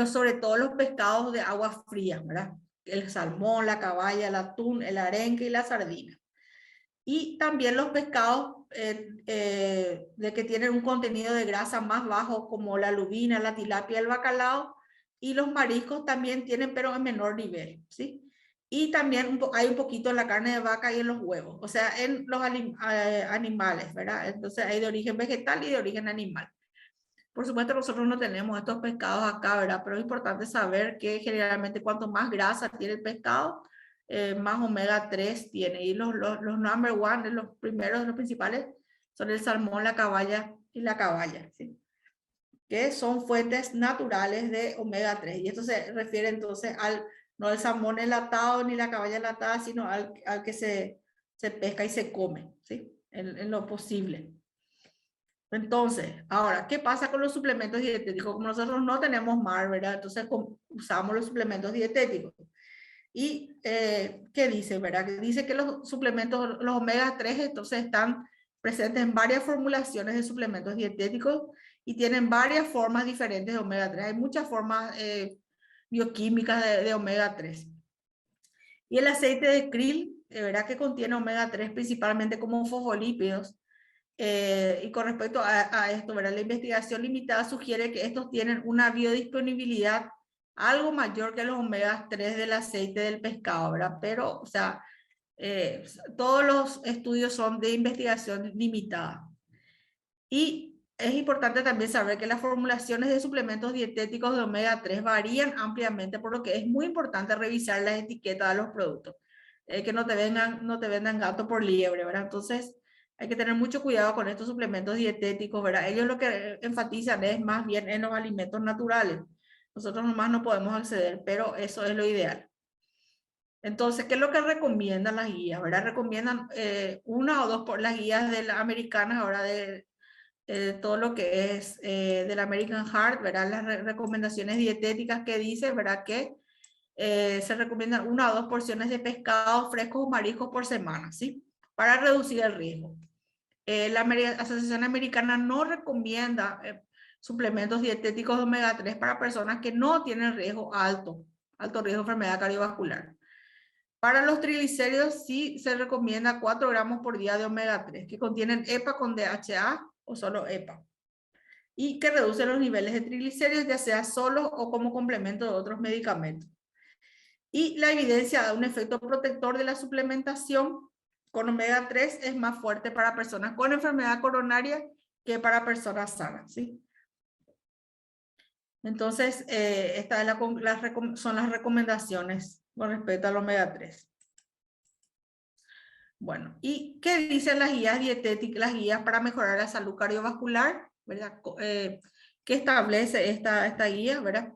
sobre todo los pescados de agua fría, ¿verdad? El salmón, la caballa, el atún, el arenque y la sardina. Y también los pescados de que tienen un contenido de grasa más bajo, como la lubina, la tilapia, el bacalao, y los mariscos también tienen, pero en menor nivel, ¿sí? Y también hay un poquito en la carne de vaca y en los huevos, o sea, en los animales, ¿verdad? Entonces hay de origen vegetal y de origen animal. Por supuesto, nosotros no tenemos estos pescados acá, ¿verdad? Pero es importante saber que generalmente cuanto más grasa tiene el pescado, más omega 3 tiene. Y los number one, los primeros, los principales, son el salmón, la caballa y la caballa, ¿sí? Que son fuentes naturales de omega 3. Y esto se refiere entonces no al salmón enlatado ni la caballa enlatada, sino al que se pesca y se come, ¿sí? En lo posible. Entonces, ahora, ¿qué pasa con los suplementos dietéticos? Como nosotros no tenemos mar, ¿verdad? Entonces usamos los suplementos dietéticos. ¿Y qué dice, verdad? Que dice que los suplementos, los omega 3, entonces están presentes en varias formulaciones de suplementos dietéticos y tienen varias formas diferentes de omega 3. Hay muchas formas bioquímicas de omega 3. Y el aceite de krill, ¿verdad? Que contiene omega 3 principalmente como fosfolípidos. Y con respecto a esto, ¿verdad? La investigación limitada sugiere que estos tienen una biodisponibilidad algo mayor que los omega 3 del aceite del pescado, ¿verdad? Pero, o sea, todos los estudios son de investigación limitada. Y es importante también saber que las formulaciones de suplementos dietéticos de omega 3 varían ampliamente, por lo que es muy importante revisar las etiquetas de los productos. Que no te vendan gato por liebre, ¿verdad? Entonces, hay que tener mucho cuidado con estos suplementos dietéticos, ¿verdad? Ellos lo que enfatizan es más bien en los alimentos naturales. Nosotros nomás no podemos acceder, pero eso es lo ideal. Entonces, ¿qué es lo que recomiendan las guías? ¿Verdad? Recomiendan una o dos por las guías de las americanas, ahora de todo lo que es del American Heart, ¿verdad? Las recomendaciones dietéticas que dice, ¿verdad? Que se recomiendan 1 o 2 porciones de pescado frescos o mariscos por semana, ¿sí? Para reducir el riesgo. La Asociación Americana no recomienda suplementos dietéticos de omega 3 para personas que no tienen riesgo alto riesgo de enfermedad cardiovascular. Para los triglicéridos sí se recomienda 4 gramos por día de omega 3 que contienen EPA con DHA o solo EPA y que reducen los niveles de triglicéridos ya sea solo o como complemento de otros medicamentos. Y la evidencia de un efecto protector de la suplementación con omega 3 es más fuerte para personas con enfermedad coronaria que para personas sanas, ¿sí? Entonces, estas son las recomendaciones con respecto al omega 3. Bueno, ¿y qué dicen las guías dietéticas, las guías para mejorar la salud cardiovascular? ¿Verdad? ¿Qué establece esta guía? ¿Verdad?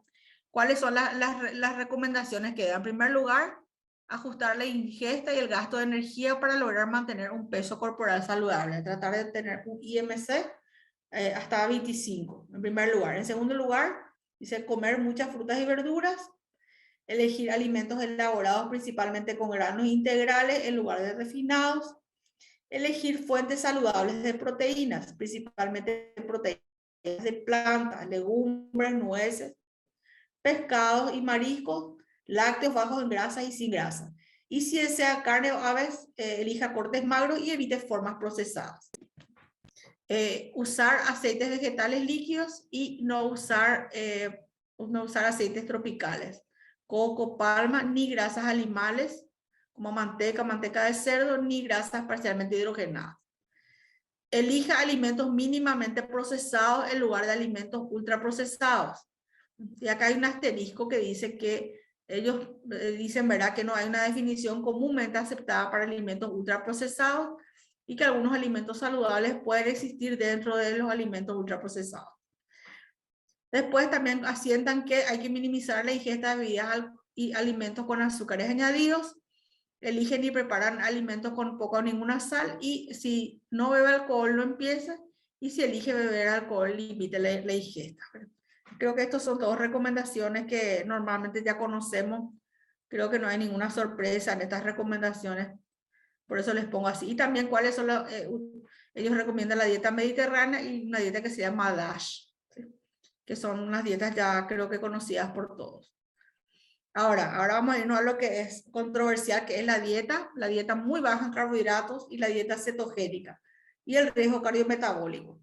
¿Cuáles son las recomendaciones que da? En primer lugar, ajustar la ingesta y el gasto de energía para lograr mantener un peso corporal saludable. Tratar de tener un IMC hasta 25, en primer lugar. En segundo lugar, dice comer muchas frutas y verduras. Elegir alimentos elaborados principalmente con granos integrales en lugar de refinados. Elegir fuentes saludables de proteínas, principalmente proteínas de plantas, legumbres, nueces, pescados y mariscos, lácteos bajos en grasa y sin grasa. Y si desea carne o aves, elija cortes magros y evite formas procesadas. Usar aceites vegetales líquidos y no usar aceites tropicales, coco, palma, ni grasas animales como manteca de cerdo, ni grasas parcialmente hidrogenadas. Elija alimentos mínimamente procesados en lugar de alimentos ultraprocesados. Y acá hay un asterisco que dice que ellos dicen, ¿verdad?, que no hay una definición comúnmente aceptada para alimentos ultraprocesados y que algunos alimentos saludables pueden existir dentro de los alimentos ultraprocesados. Después también asientan que hay que minimizar la ingesta de bebidas y alimentos con azúcares añadidos. Eligen y preparan alimentos con poca o ninguna sal, y si no bebe alcohol, lo empieza, y si elige beber alcohol, limite la ingesta. Creo que estas son todas recomendaciones que normalmente ya conocemos. Creo que no hay ninguna sorpresa en estas recomendaciones, por eso les pongo así. Y también cuáles son ellos recomiendan la dieta mediterránea y una dieta que se llama DASH, ¿sí?, que son unas dietas ya creo que conocidas por todos. Ahora vamos a irnos a lo que es controversial, que es la dieta muy baja en carbohidratos y la dieta cetogénica y el riesgo cardiometabólico.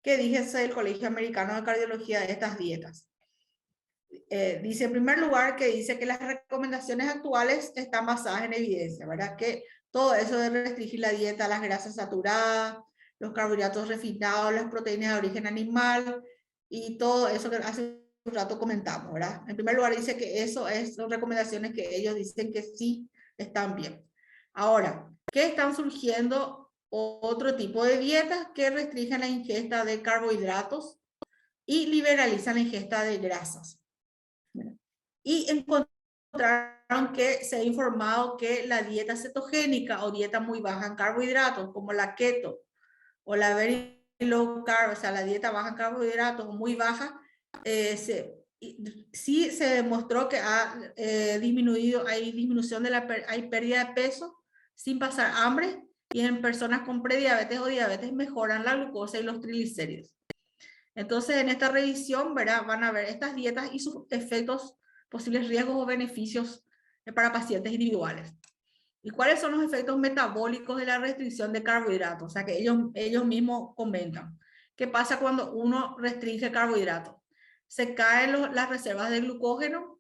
¿Qué dice el Colegio Americano de Cardiología de estas dietas? Dice en primer lugar que dice que las recomendaciones actuales están basadas en evidencia, ¿verdad? Que todo eso de restringir la dieta, las grasas saturadas, los carbohidratos refinados, las proteínas de origen animal y todo eso que hace un rato comentamos, ¿verdad? En primer lugar dice que eso son recomendaciones que ellos dicen que sí están bien. Ahora, ¿qué están surgiendo? Otro tipo de dietas que restringen la ingesta de carbohidratos y liberalizan la ingesta de grasas. Y encontraron que se ha informado que la dieta cetogénica o dieta muy baja en carbohidratos, como la keto o la very low carb, o sea, la dieta baja en carbohidratos muy baja, sí se demostró que ha disminuido, hay disminución hay pérdida de peso sin pasar hambre, y en personas con prediabetes o diabetes mejoran la glucosa y los triglicéridos. Entonces, en esta revisión, ¿verdad?, van a ver estas dietas y sus efectos, posibles riesgos o beneficios para pacientes individuales. ¿Y cuáles son los efectos metabólicos de la restricción de carbohidratos? O sea, que ellos mismos comentan. ¿Qué pasa cuando uno restringe carbohidratos? Se caen las reservas de glucógeno,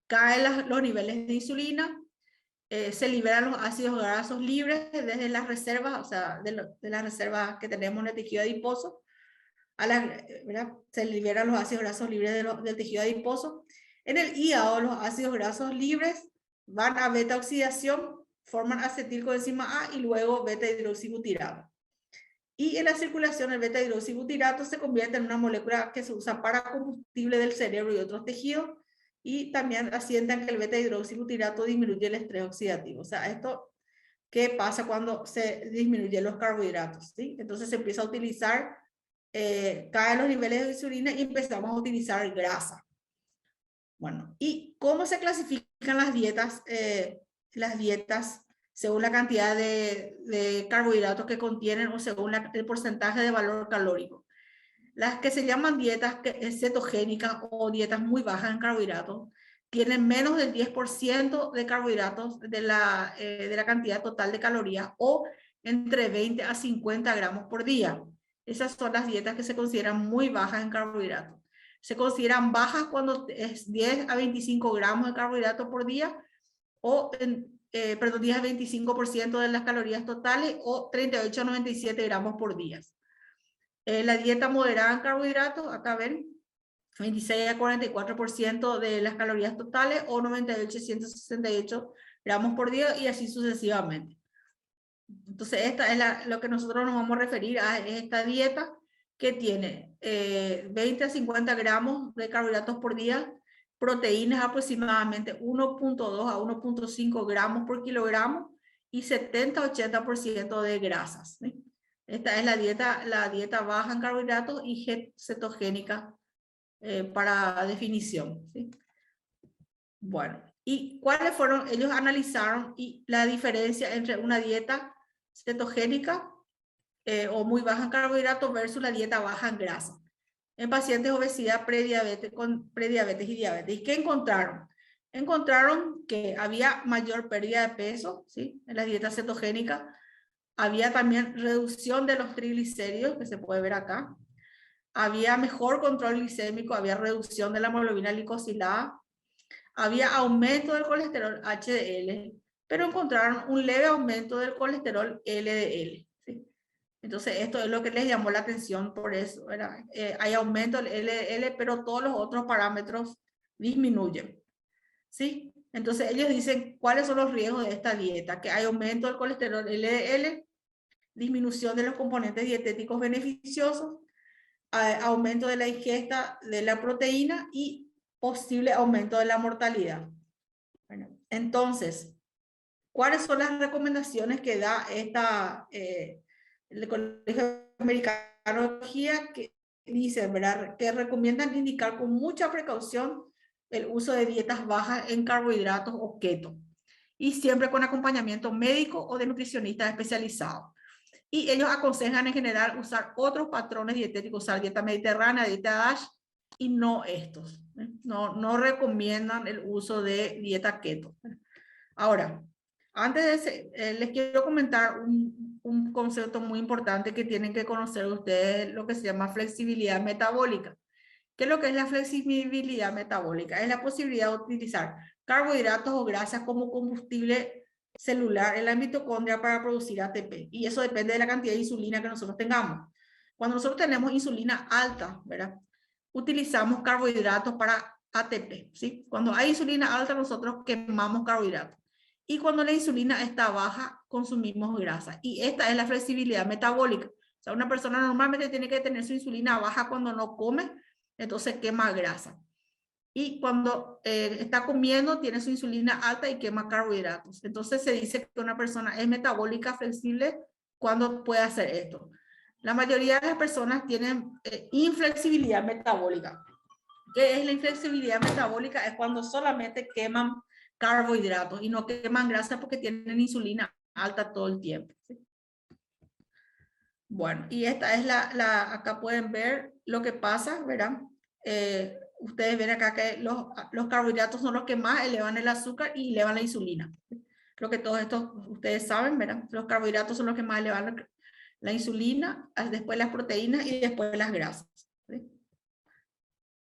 caen los niveles de insulina, se liberan los ácidos grasos libres desde las reservas, o sea, de las reservas que tenemos en el tejido adiposo. Se liberan los ácidos grasos libres del tejido adiposo. En el hígado, los ácidos grasos libres van a beta oxidación, forman acetilcoenzima A y luego beta hidroxibutirato. Y en la circulación, el beta hidroxibutirato se convierte en una molécula que se usa para combustible del cerebro y otros tejidos, y también asientan que el beta hidroxibutirato disminuye el estrés oxidativo. O sea, esto, ¿qué pasa cuando se disminuyen los carbohidratos? ¿Sí? Entonces se empieza a utilizar, caen los niveles de insulina y empezamos a utilizar grasa. Bueno, ¿y cómo se clasifican las dietas? Las dietas según la cantidad de carbohidratos que contienen o según el porcentaje de valor calórico. Las que se llaman dietas cetogénicas o dietas muy bajas en carbohidratos tienen menos del 10% de carbohidratos de la cantidad total de calorías, o entre 20 a 50 gramos por día. Esas son las dietas que se consideran muy bajas en carbohidratos. Se consideran bajas cuando es 10 a 25 gramos de carbohidratos por día, o 10 a 25% de las calorías totales, o 38 a 97 gramos por día. La dieta moderada en carbohidratos, acá ven, 26 a 44% de las calorías totales, o 98 a 168 gramos por día, y así sucesivamente. Entonces, esta es lo que nosotros nos vamos a referir a esta dieta, que tiene 20 a 50 gramos de carbohidratos por día, proteínas aproximadamente 1.2 a 1.5 gramos por kilogramo, y 70 a 80% de grasas, ¿sí? Esta es la dieta baja en carbohidratos y cetogénica, para definición, ¿sí? Bueno, ¿y cuáles fueron? Ellos analizaron la diferencia entre una dieta cetogénica o muy baja en carbohidratos versus la dieta baja en grasa en pacientes de obesidad, con prediabetes y diabetes. ¿Y qué encontraron? encontraron que había mayor pérdida de peso, ¿sí? En la dieta cetogénica. Había también reducción de los triglicéridos, que se puede ver acá. Había mejor control glicémico, había reducción de la hemoglobina glicosilada, había aumento del colesterol HDL, pero encontraron un leve aumento del colesterol LDL. ¿Sí? Entonces, esto es lo que les llamó la atención por eso. Hay aumento del LDL, pero todos los otros parámetros disminuyen. ¿Sí? Entonces, ellos dicen, ¿cuáles son los riesgos de esta dieta? Que hay aumento del colesterol LDL, disminución de los componentes dietéticos beneficiosos, aumento de la ingesta de la proteína y posible aumento de la mortalidad. Bueno, entonces, ¿cuáles son las recomendaciones que da el Colegio Americano de Oncología? Que dice, ¿verdad?, que recomiendan indicar con mucha precaución el uso de dietas bajas en carbohidratos o keto, y siempre con acompañamiento médico o de nutricionistas especializados. Y ellos aconsejan en general usar otros patrones dietéticos, usar dieta mediterránea, dieta DASH, y no estos. No recomiendan el uso de dieta keto. Ahora, antes de ese, les quiero comentar un concepto muy importante que tienen que conocer ustedes, lo que se llama flexibilidad metabólica. ¿Qué es lo que es la flexibilidad metabólica? Es la posibilidad de utilizar carbohidratos o grasas como combustible celular en la mitocondria para producir ATP. Y eso depende de la cantidad de insulina que nosotros tengamos. Cuando nosotros tenemos insulina alta, ¿verdad?, utilizamos carbohidratos para ATP, ¿sí? Cuando hay insulina alta, nosotros quemamos carbohidratos. Y cuando la insulina está baja, consumimos grasa. Y esta es la flexibilidad metabólica. O sea, una persona normalmente tiene que tener su insulina baja cuando no come, entonces quema grasa. Y cuando está comiendo, tiene su insulina alta y quema carbohidratos. Entonces se dice que una persona es metabólica flexible cuando puede hacer esto. La mayoría de las personas tienen inflexibilidad metabólica. ¿Qué es la inflexibilidad metabólica? Es cuando solamente queman carbohidratos y no queman grasa porque tienen insulina alta todo el tiempo. ¿Sí? Bueno, y esta es acá pueden ver lo que pasa, ¿verdad? Ustedes ven acá que los carbohidratos son los que más elevan el azúcar y elevan la insulina. Creo que todos estos ustedes saben, ¿verdad? Los carbohidratos son los que más elevan la insulina, después las proteínas y después las grasas. ¿Sí?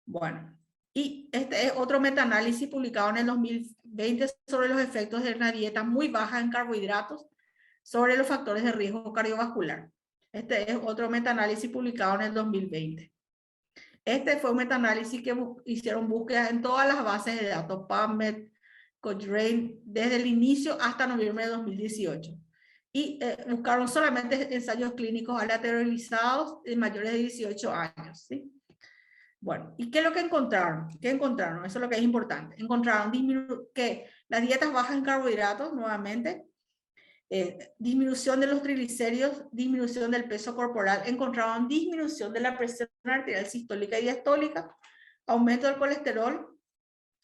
Bueno, y este es otro metaanálisis publicado en el 2020 sobre los efectos de una dieta muy baja en carbohidratos sobre los factores de riesgo cardiovascular. Este es otro metaanálisis publicado en el 2020. Este fue un metaanálisis que hicieron búsquedas en todas las bases de datos, PubMed, Cochrane, desde el inicio hasta noviembre de 2018. Y buscaron solamente ensayos clínicos aleatorizados de mayores de 18 años. ¿Sí? Bueno, ¿y qué es lo que encontraron? ¿Qué encontraron? Eso es lo que es importante. Encontraron que las dietas bajas en carbohidratos, nuevamente, disminución de los triglicéridos, disminución del peso corporal, encontraron disminución de la presión arterial sistólica y diastólica, aumento del colesterol,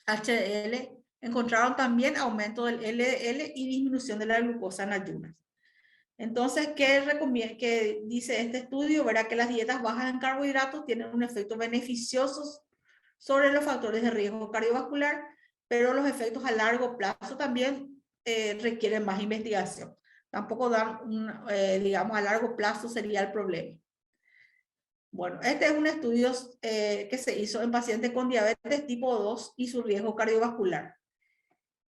HDL, encontraron también aumento del LDL y disminución de la glucosa en ayunas. Entonces, ¿qué dice este estudio? Verá que las dietas bajas en carbohidratos tienen un efecto beneficioso sobre los factores de riesgo cardiovascular, pero los efectos a largo plazo también requieren más investigación. Tampoco dan, digamos, a largo plazo sería el problema. Bueno, este es un estudio que se hizo en pacientes con diabetes tipo 2 y su riesgo cardiovascular.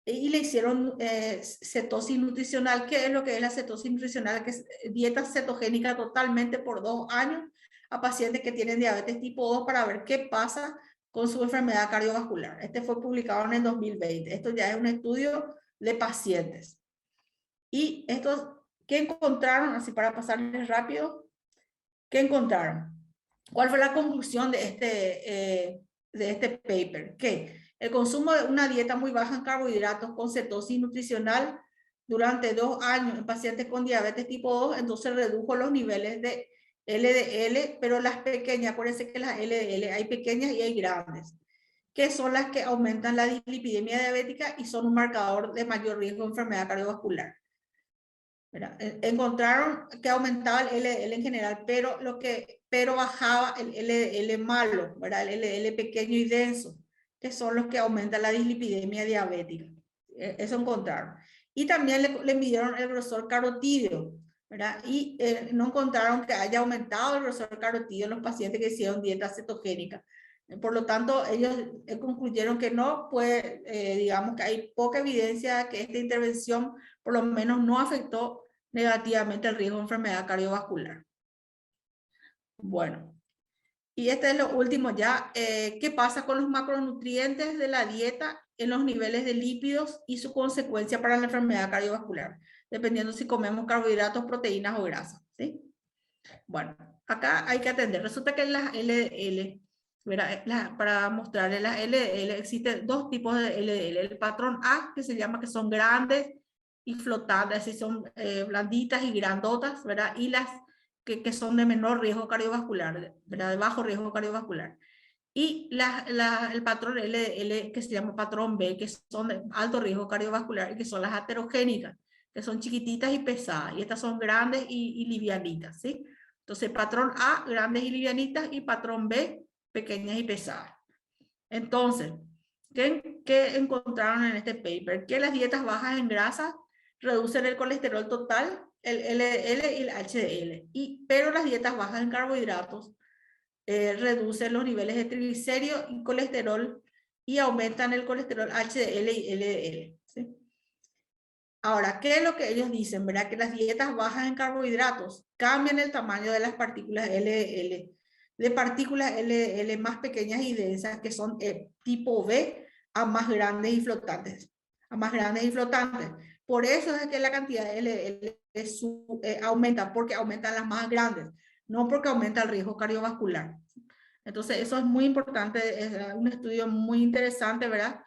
Y le hicieron cetosis nutricional. ¿Qué es lo que es la cetosis nutricional? Que es dieta cetogénica totalmente por 2 años a pacientes que tienen diabetes tipo 2 para ver qué pasa con su enfermedad cardiovascular. Este fue publicado en el 2020. Esto ya es un estudio de pacientes. Y estos, ¿qué encontraron? Así para pasarles rápido. ¿Qué encontraron? ¿Cuál fue la conclusión de este paper? Que el consumo de una dieta muy baja en carbohidratos con cetosis nutricional durante 2 años en pacientes con diabetes tipo 2, entonces redujo los niveles de LDL, pero las pequeñas, acuérdense que las LDL hay pequeñas y hay grandes, que son las que aumentan la dislipidemia diabética y son un marcador de mayor riesgo de enfermedad cardiovascular. Encontraron que aumentaba el LDL en general, pero bajaba el LDL malo, ¿verdad? El LDL pequeño y denso, que son los que aumentan la dislipidemia diabética. Eso encontraron. Y también le midieron el grosor carotídeo, ¿verdad? Y no encontraron que haya aumentado el grosor carotídeo en los pacientes que hicieron dieta cetogénica. Por lo tanto, ellos concluyeron que no puede, digamos que hay poca evidencia de que esta intervención por lo menos no afectó negativamente el riesgo de enfermedad cardiovascular. Bueno, y este es lo último ya. ¿Qué pasa con los macronutrientes de la dieta en los niveles de lípidos y su consecuencia para la enfermedad cardiovascular? Dependiendo si comemos carbohidratos, proteínas o grasas, ¿sí? Bueno, acá hay que atender. Resulta que las LDL, para mostrarles las LDL, existen dos tipos de LDL. El patrón A, que se llama que son grandes y flotantes, así son blanditas y grandotas, ¿verdad? Y las que son de menor riesgo cardiovascular, ¿verdad? De bajo riesgo cardiovascular. Y el patrón LDL, que se llama patrón B, que son de alto riesgo cardiovascular, y que son las aterogénicas, que son chiquititas y pesadas. Y estas son grandes y livianitas, ¿sí? Entonces, patrón A, grandes y livianitas, y patrón B, pequeñas y pesadas. Entonces, ¿qué encontraron en este paper? Que las dietas bajas en grasa reducen el colesterol total, el LDL y el HDL, pero las dietas bajas en carbohidratos reducen los niveles de triglicéridos y colesterol y aumentan el colesterol HDL y LDL, ¿sí? Ahora, ¿qué es lo que ellos dicen? ¿Verdad? Que las dietas bajas en carbohidratos cambian el tamaño de las partículas LDL, de partículas LDL más pequeñas y densas, que son tipo B, a más grandes y flotantes. A más grandes y flotantes. Por eso es que la cantidad de LDL aumenta, porque aumentan las más grandes, no porque aumenta el riesgo cardiovascular. Entonces, eso es muy importante, es un estudio muy interesante, ¿verdad?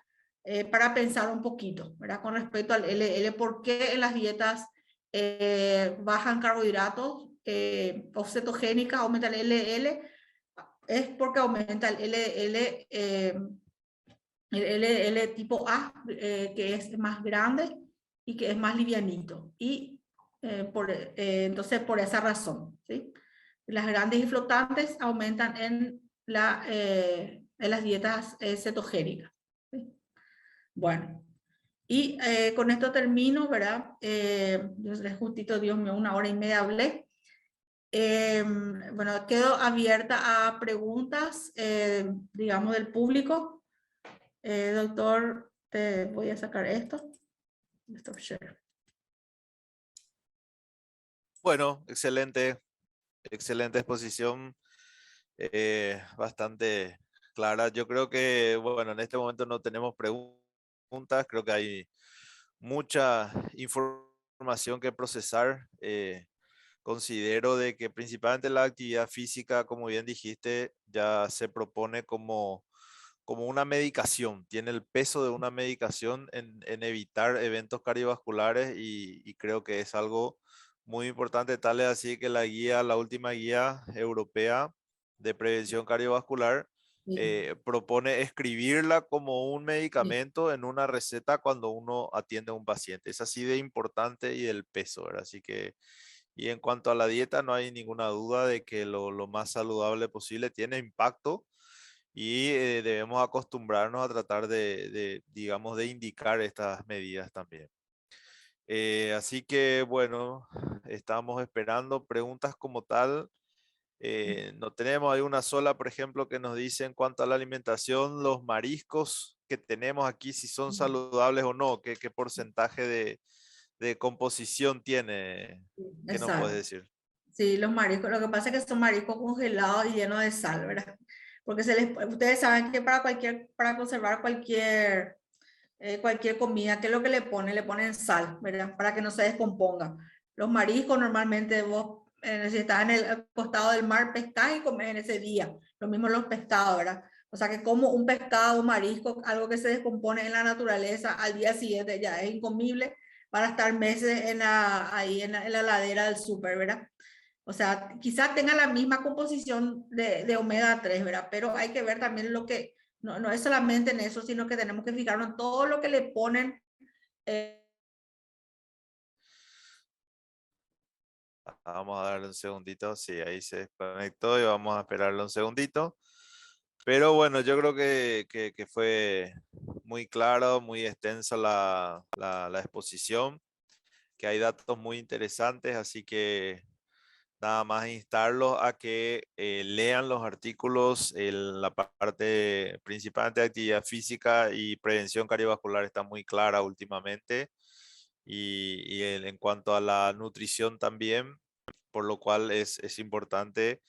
Para pensar un poquito, ¿verdad? Con respecto al LL, ¿por qué en las dietas bajan carbohidratos o cetogénicas aumenta el LL? Es porque aumenta el LL tipo A, que es más grande y que es más livianito. Y entonces, por esa razón, ¿sí? Las grandes y flotantes aumentan en las dietas cetogénicas, ¿sí? Bueno, y con esto termino, ¿verdad? Yo justito, Dios mío, 1 hora y media hablé. Bueno, quedo abierta a preguntas, digamos, del público. Doctor, te voy a sacar esto. Stop share. Bueno, excelente, excelente exposición, bastante clara. Yo creo que, bueno, en este momento no tenemos preguntas, creo que hay mucha información que procesar. Considero de que principalmente la actividad física, como bien dijiste, ya se propone como una medicación, tiene el peso de una medicación en evitar eventos cardiovasculares y creo que es algo muy importante, tal es así que la última guía europea de prevención cardiovascular Sí, propone escribirla como un sí, medicamento en una receta cuando uno atiende a un paciente. Es así de importante y del peso, ¿verdad? Así que, y en cuanto a la dieta, no hay ninguna duda de que lo más saludable posible tiene impacto y debemos acostumbrarnos a tratar digamos, de indicar estas medidas también. Así que, bueno, estamos esperando preguntas como tal. No tenemos, hay una sola, por ejemplo, que nos dice en cuanto a la alimentación, los mariscos que tenemos aquí, si son saludables o no, qué porcentaje de composición tiene, ¿qué nos puedes exacto. decir? Sí, los mariscos, lo que pasa es que son mariscos congelados y llenos de sal, ¿verdad? Porque ustedes saben que para conservar cualquier comida, ¿qué es lo que le ponen? Le ponen sal, ¿verdad? Para que no se descomponga. Los mariscos normalmente vos, si estás en el costado del mar, pescás y comes en ese día. Lo mismo los pescados, ¿verdad? O sea que como un pescado, un marisco, algo que se descompone en la naturaleza, al día siguiente ya es incomible para estar meses ahí en la ladera del súper, ¿verdad? O sea, quizás tenga la misma composición de omega 3, ¿verdad? Pero hay que ver también no es solamente en eso, sino que tenemos que fijarnos en todo lo que le ponen. eh, Vamos a darle un segundito, sí, ahí se desconectó y vamos a esperarle un segundito. Pero bueno, yo creo que fue muy claro, muy extensa la exposición, que hay datos muy interesantes, así que nada más instarlos a que lean los artículos, la parte principalmente de actividad física y prevención cardiovascular está muy clara últimamente, y en cuanto a la nutrición también, por lo cual es importante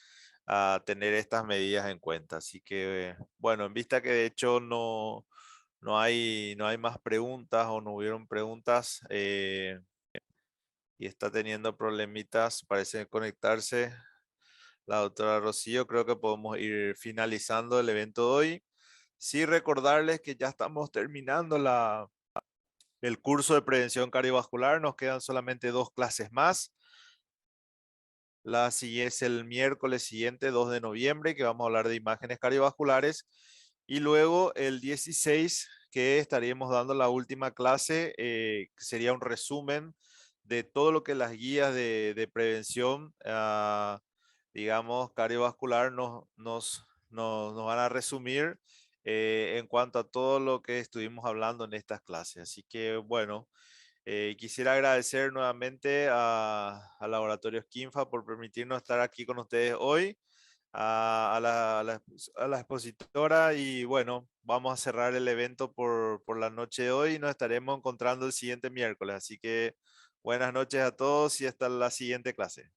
tener estas medidas en cuenta. Así que, bueno, en vista que de hecho no hay más preguntas o no hubieron preguntas, y está teniendo problemitas, parece conectarse la doctora Rocío, creo que podemos ir finalizando el evento de hoy. Sí, recordarles que ya estamos terminando el curso de prevención cardiovascular, nos quedan solamente 2 clases más. La siguiente es el miércoles siguiente, 2 de noviembre, que vamos a hablar de imágenes cardiovasculares. Y luego el 16, que estaríamos dando la última clase, que sería un resumen de todo lo que las guías de prevención, digamos, cardiovascular nos van a resumir en cuanto a todo lo que estuvimos hablando en estas clases. Así que, bueno. Quisiera agradecer nuevamente a Laboratorios Kinfa por permitirnos estar aquí con ustedes hoy, a la expositora, y bueno, vamos a cerrar el evento por la noche de hoy y nos estaremos encontrando el siguiente miércoles. Así que buenas noches a todos y hasta la siguiente clase.